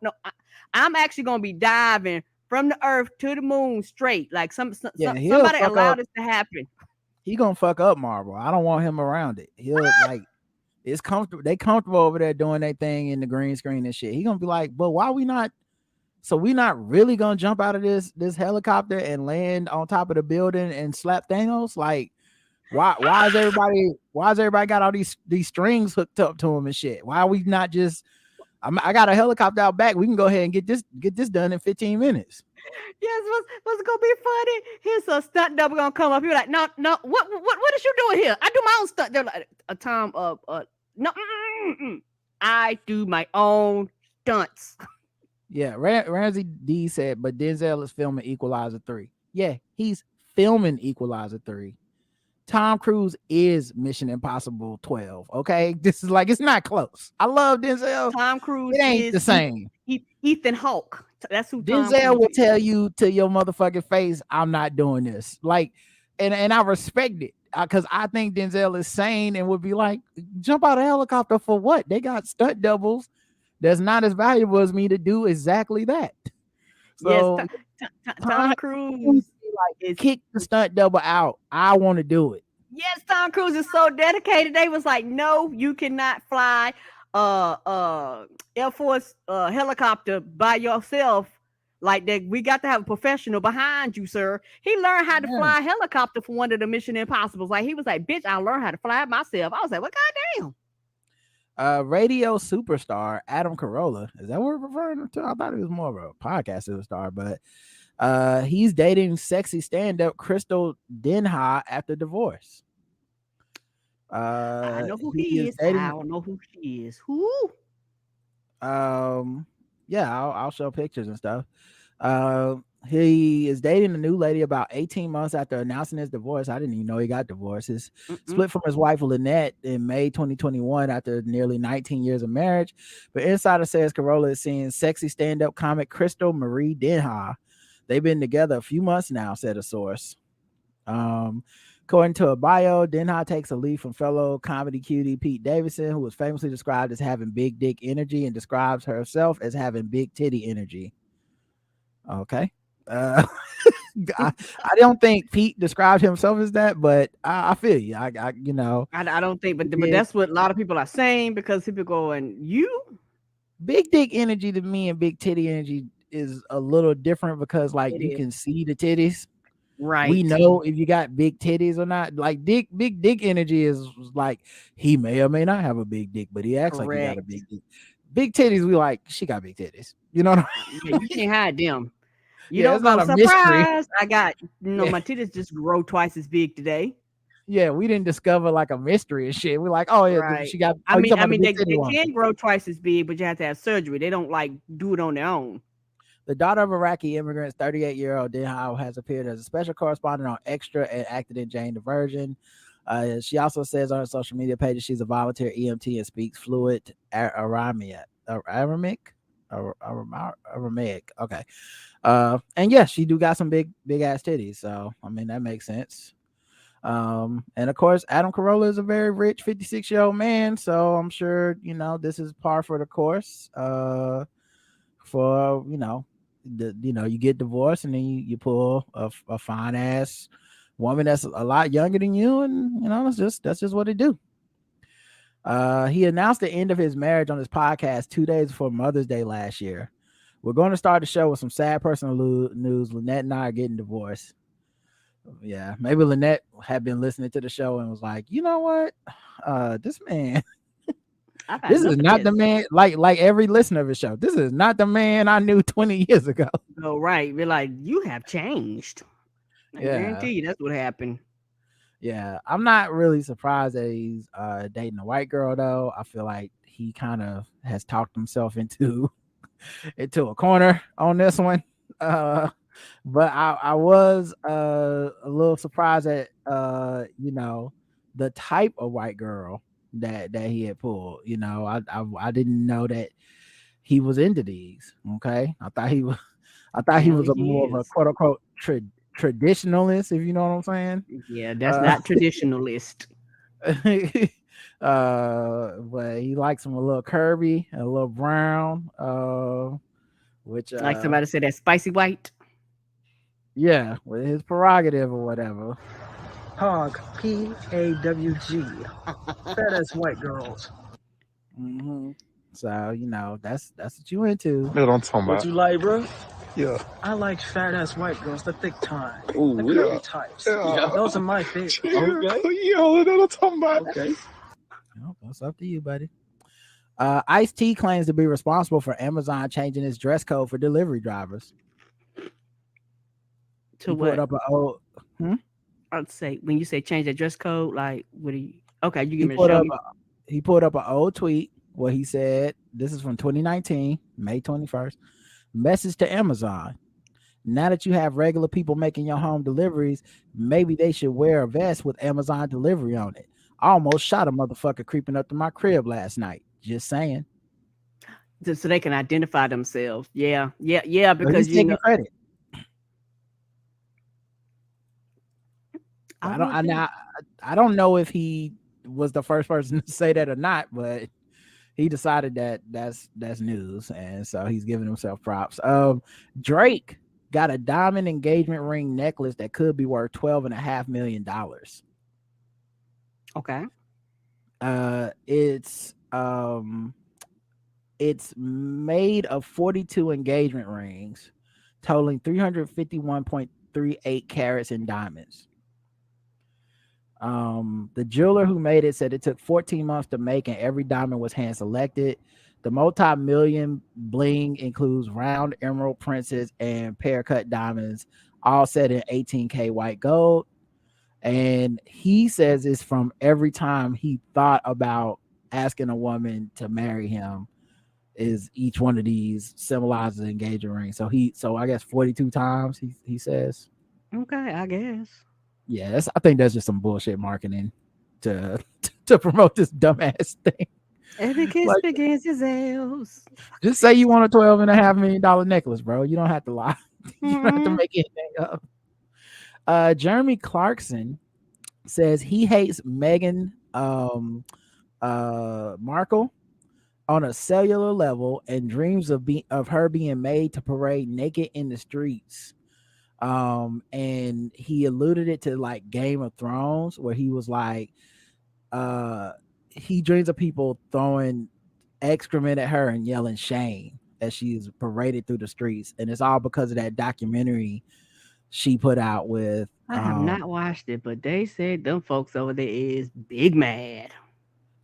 I'm actually gonna be diving from the earth to the moon straight. Like somebody allowed this to happen. He gonna fuck up Marvel. I don't want him around it. He'll like, it's comfortable. They comfortable over there doing their thing in the green screen and shit. He gonna be like, but why we not? So we not really gonna jump out of this helicopter and land on top of the building and slap Thanos? Like, why is everybody got all these strings hooked up to him and shit? Why are we not just? I got a helicopter out back. We can go ahead and get this done in 15 minutes. Yes, what's gonna be funny? Here's a stunt double gonna come up. You're like, no, what is you doing here? I do my own stunt. They're like, Tom, no, I do my own stunts. Yeah, Ramsey D said, but Denzel is filming Equalizer 3. Yeah, he's filming Equalizer 3. Tom Cruise is Mission Impossible 12. Okay, this is like, it's not close. I love Denzel. Tom Cruise it ain't the same. Ethan Hawke That's who Tom Denzel Cruise will is. tell you to your motherfucking face, I'm not doing this. Like, and I respect it because I think Denzel is sane and would be like, jump out of a helicopter for what? They got stunt doubles that's not as valuable as me to do exactly that. Yes, So Tom Cruise is. kick the stunt double out. I want to do it. Yes, Tom Cruise is so dedicated. They was like, no, you cannot fly Air Force helicopter by yourself like that. We got to have a professional behind you, sir. He learned how to fly a helicopter for one of the Mission Impossibles. Like, he was like, bitch, I learned how to fly it myself. I was like, well, goddamn. Radio superstar Adam Carolla. Is that what we're referring to? I thought it was more of a podcast superstar, but he's dating sexy stand-up Crystal Denha after divorce. I know who he is. I don't know who she is. Who? Yeah, I'll show pictures and stuff. He is dating a new lady about 18 months after announcing his divorce. I didn't even know he got divorced. His split from his wife Lynette in May 2021 after nearly 19 years of marriage. But Insider says Carolla is seeing sexy stand-up comic Crystal Marie Denha. They've been together a few months now, said a source. According to a bio, Denha takes a lead from fellow comedy cutie Pete Davidson, who was famously described as having big dick energy and describes herself as having big titty energy. Okay. I don't think Pete described himself as that, but I feel you. I don't think, but that's what a lot of people are saying because people going, you big dick energy to me and big titty energy is a little different because like you can see the titties. Right. We know if you got big titties or not. Like big dick energy is like he may or may not have a big dick, but he acts like he got a big dick. Big titties, we like she got big titties. You know what I mean? You can't hide them. You don't go, not a surprise. I got my titties just grow twice as big today. Yeah, we didn't discover like a mystery and shit. We're like, oh yeah, right. She got. I mean, they can grow twice as big, but you have to have surgery. They don't like do it on their own. The daughter of Iraqi immigrants, 38-year-old Denha, has appeared as a special correspondent on Extra and acted in Jane the Virgin. She also says on her social media pages she's a volunteer EMT and speaks fluent Aramaic. Okay. And yes, she do got some big ass titties. So I mean that makes sense. And of course, Adam Carolla is a very rich 56-year-old man. So I'm sure this is par for the course. For you get divorced and then you pull a fine ass woman that's a lot younger than you, and that's just what they do. He announced the end of his marriage on his podcast 2 days before Mother's Day last year. We're going to start the show with some sad personal news. Lynette and I are getting divorced. Yeah, maybe Lynette had been listening to the show and was like, you know what, this man. This is not the man, like every listener of the show. This is not the man I knew 20 years ago. Oh, right. We're like, you have changed. I guarantee you that's what happened. Yeah, I'm not really surprised that he's dating a white girl, though. I feel like he kind of has talked himself into a corner on this one. But I was a little surprised at the type of white girl that he had pulled. I didn't know that he was into these. Okay, I thought he was a more of a quote unquote traditionalist, if you know what I'm saying. Yeah, that's not traditionalist. But he likes them a little curvy and a little brown, which like somebody said, that spicy white. Yeah, with his prerogative or whatever. Hog, PAWG, fat ass white girls. So that's what you into. That's what I'm talking about. What you like, bro? Yeah. I like fat ass white girls, the thick time, Ooh, the curvy types. Yeah. Those are my favorite. Okay. Yeah, that's what I'm talking about. Okay. That's up to you, buddy. Ice-T claims to be responsible for Amazon changing its dress code for delivery drivers. To what? Up an old, I'd say when you say change the dress code, like what do you? Okay, you give me a show. He pulled up an old tweet where he said, "This is from 2019, May 21st. Message to Amazon: now that you have regular people making your home deliveries, maybe they should wear a vest with Amazon delivery on it. I almost shot a motherfucker creeping up to my crib last night. Just saying." so they can identify themselves. Yeah, But because he's taking credit. I I don't. would I too. now. I don't know if he was the first person to say that or not, but he decided that that's news, and so he's giving himself props. Drake got a diamond engagement ring necklace that could be worth $12.5 million. Okay. It's made of 42 engagement rings, totaling 351.38 carats in diamonds. The jeweler who made it said it took 14 months to make, and every diamond was hand selected. The multi-million bling includes round emerald princes and pear cut diamonds, all set in 18K white gold. And he says it's from every time he thought about asking a woman to marry him, is each one of these symbolizes an engagement ring. So I guess 42 times he says. Okay, I guess. Yeah, I think that's just some bullshit marketing to promote this dumbass thing. Every kiss Like, begins his else. just say you want a $12.5 million necklace, bro. You don't have to lie. You don't have to make anything up. Jeremy Clarkson says he hates Meghan Markle on a cellular level and dreams of her being made to parade naked in the streets. And he alluded it to like Game of Thrones, where he was like, he dreams of people throwing excrement at her and yelling shame as she's paraded through the streets, and it's all because of that documentary she put out with. I have not watched it, but they said them folks over there is big mad.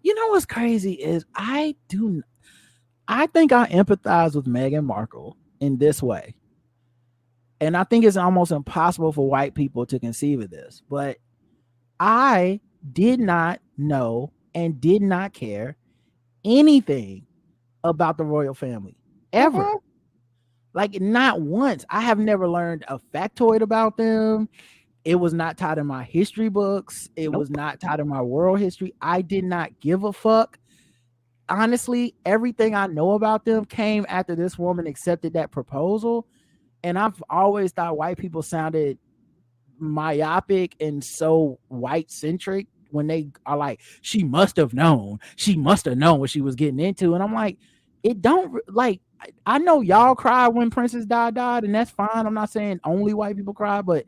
You know what's crazy is I think I empathize with Meghan Markle in this way. And I think it's almost impossible for white people to conceive of this, but I did not know and did not care anything about the royal family ever. Like, not once. I have never learned a factoid about them. It was not taught in my history books. It was not taught in my world history. I did not give a fuck. Honestly, everything I know about them came after this woman accepted that proposal. And I've always thought white people sounded myopic and so white centric when they are like, she must have known what she was getting into. And I'm like, it don't, like, I know y'all cry when Princess died, and that's fine. I'm not saying only white people cry, but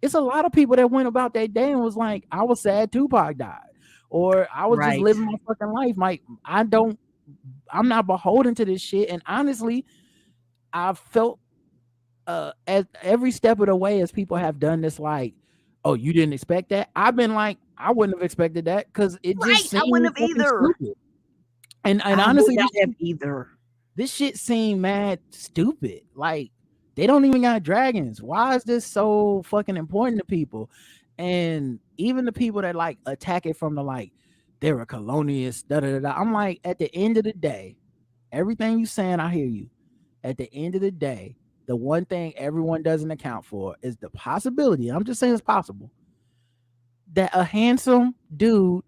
it's a lot of people that went about that day and was like, I was sad Tupac died, or I was just living my fucking life. Like, I'm not beholden to this shit. And honestly, I felt as every step of the way as people have done this, like, oh, you didn't expect that? I've been like, I wouldn't have expected that, because it just seemed I wouldn't have either. stupid. And honestly, either. This shit seemed mad stupid. Like, they don't even got dragons. Why is this so fucking important to people? And even the people that like attack it from the like, they're a colonialist, I'm like, at the end of the day, everything you saying, I hear you. At the end of the day, the one thing everyone doesn't account for is the possibility, I'm just saying it's possible, that a handsome dude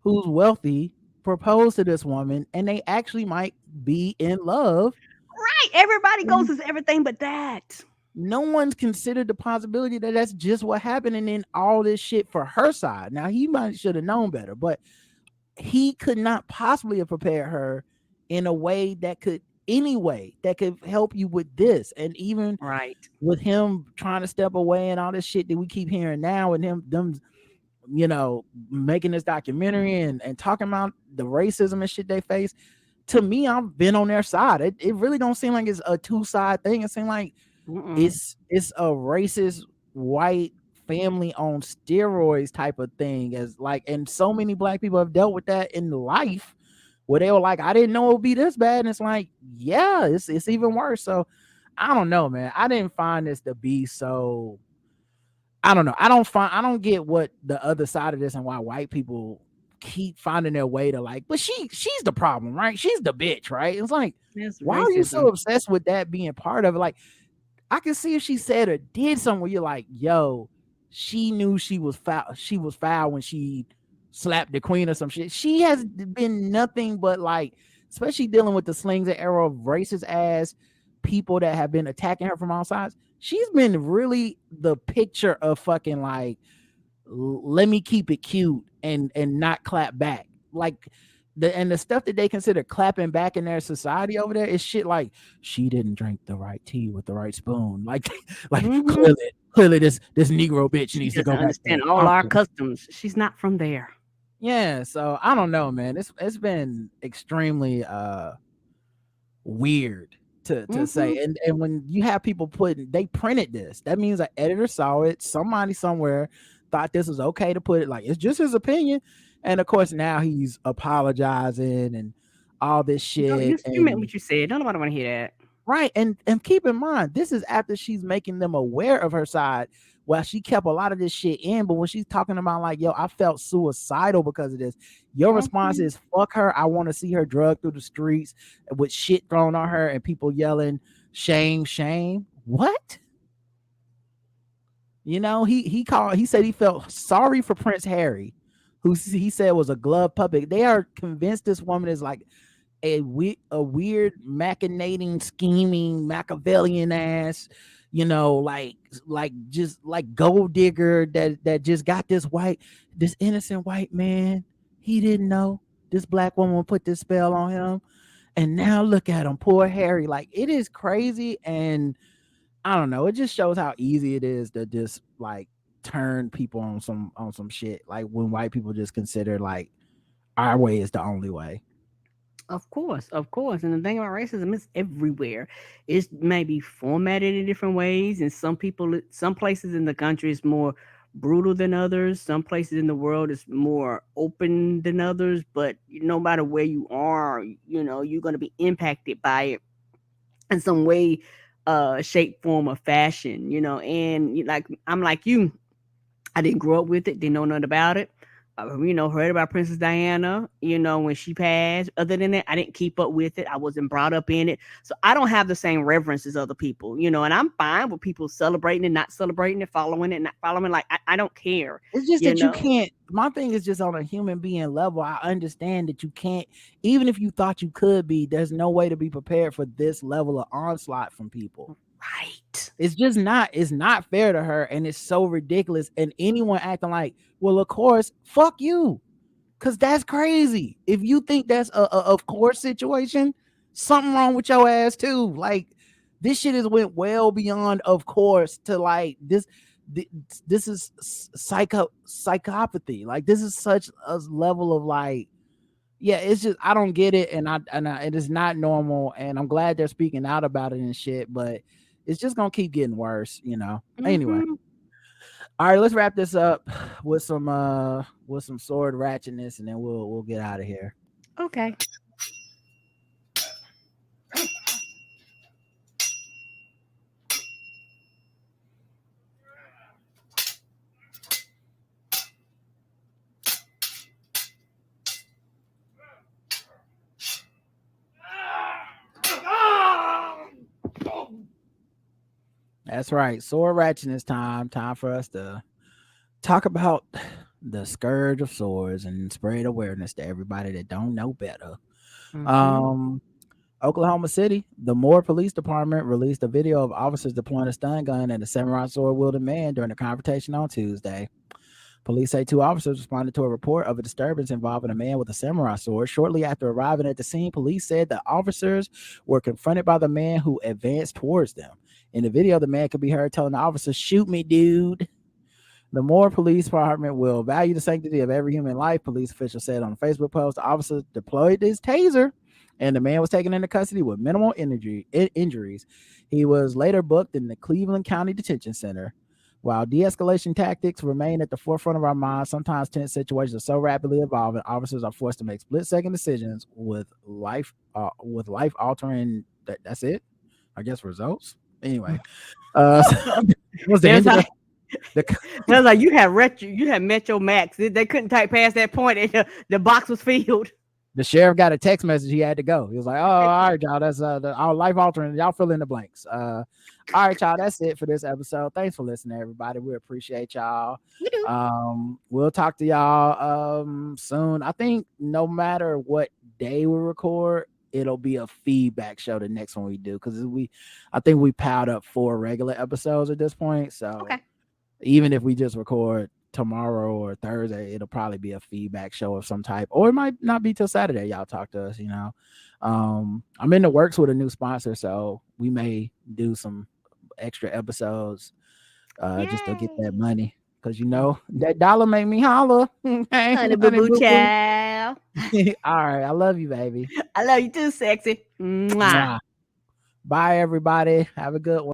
who's wealthy proposed to this woman and they actually might be in love. Right. Everybody goes as everything but that. No one's considered the possibility that that's just what happened, and then all this shit for her side. Now, he might should have known better, but he could not possibly have prepared her in a way that could help you with this. And even with him trying to step away and all this shit that we keep hearing now, and them making this documentary and talking about the racism and shit they face, to me, I've been on their side. It really don't seem like it's a two-side thing. It seems like it's a racist white family on steroids type of thing, as like, and so many black people have dealt with that in life, where they were like, I didn't know it would be this bad. And it's like, yeah, it's even worse. So I don't know, man. I didn't find this to be so, I don't know. I don't get what the other side of this and why white people keep finding their way to like, but she's the problem, right? She's the bitch, right? It's like, why are you so obsessed with that being part of it? Like, I can see if she said or did something where you're like, yo, she knew she was foul. She was foul when she slapped the queen or some shit. She has been nothing but like especially dealing with the slings and arrow of racist ass people that have been attacking her from all sides. She's been really the picture of fucking like, let me keep it cute and not clap back. Like the stuff that they consider clapping back in their society over there is shit like, she didn't drink the right tea with the right spoon. Like clearly this Negro bitch needs to go back understand to all our uncle. customs. She's not from there. Yeah, so I don't know, man. It's been extremely weird to say. And when you have people they printed this, that means an editor saw it, somebody somewhere thought this was okay to put it, like it's just his opinion. And of course now he's apologizing and all this shit. You meant what you said. Nobody want to hear that. Right. And keep in mind, this is after she's making them aware of her side. Well, she kept a lot of this shit in, but when she's talking about like, yo, I felt suicidal because of this, your response is, fuck her. I want to see her drugged through the streets with shit thrown on her and people yelling, shame, shame. What? You know, he said he felt sorry for Prince Harry, who he said was a glove puppet. They are convinced this woman is like a weird, machinating, scheming, Machiavellian ass, you know, like just like gold digger that just got this innocent white man. He didn't know this black woman put this spell on him, and now look at him, poor Harry. Like, it is crazy, and I don't know. It just shows how easy it is to just like turn people on some shit. Like when white people just consider like our way is the only way. Of course. And the thing about racism is everywhere. It's maybe formatted in different ways. And some places in the country is more brutal than others. Some places in the world is more open than others. But no matter where you are, you know, you're going to be impacted by it in some way, shape, form, or fashion, you know. And like, I'm like you, I didn't grow up with it, didn't know nothing about it. You know, heard about Princess Diana, you know, when she passed. Other than that, I didn't keep up with it. I wasn't brought up in it. So I don't have the same reverence as other people, you know, and I'm fine with people celebrating and not celebrating it, following it, not following. Like, I don't care. It's just that you can't. My thing is just on a human being level. I understand that you can't, even if you thought you could be, there's no way to be prepared for this level of onslaught from people. Right. It's just not, it's not fair to her, and it's so ridiculous. And anyone acting like, well, of course, fuck you, because that's crazy. If you think that's a of course situation, something wrong with your ass too. Like, this shit has went well beyond of course to like this is psychopathy. Like, this is such a level of like, yeah, it's just, I don't get it, and it is not normal, and I'm glad they're speaking out about it and shit, but it's just gonna keep getting worse, you know. Anyway, all right, let's wrap this up with some sword ratchetness, and then we'll get out of here. Okay. That's right, sword ratchetness time for us to talk about the scourge of swords and spread awareness to everybody that don't know better. Oklahoma City, the Moore Police Department released a video of officers deploying a stun gun at a samurai sword wielding man during a confrontation on Tuesday. Police say 2 officers responded to a report of a disturbance involving a man with a samurai sword. Shortly after arriving at the scene, police said the officers were confronted by the man who advanced towards them. In the video, the man could be heard telling the officers, "Shoot me, dude." The Moore Police Department will value the sanctity of every human life, police officials said on a Facebook post. The officer deployed his taser, and the man was taken into custody with minimal injuries. He was later booked in the Cleveland County Detention Center. While de-escalation tactics remain at the forefront of our minds, sometimes tense situations are so rapidly evolving, officers are forced to make split-second decisions with life-altering. That's it, I guess. Results. Anyway, was the end of was like you had met your max. They couldn't type past that point, and the box was filled. The sheriff got a text message. He had to go. He was like, "Oh, all right, y'all. That's our life altering. Y'all fill in the blanks." All right, y'all. That's it for this episode. Thanks for listening, everybody. We appreciate y'all. We'll talk to y'all soon. I think no matter what day we record, it'll be a feedback show the next one we do, because I think we piled up 4 regular episodes at this point. So Okay. even if we just record tomorrow or Thursday, it'll probably be a feedback show of some type, or it might not be till Saturday. Y'all talk to us, I'm in the works with a new sponsor, so we may do some extra episodes just to get that money, because that dollar make me holler. Honey boo boo child. All right, I love you, baby. I love you too, sexy. Mwah. Bye everybody, have a good one.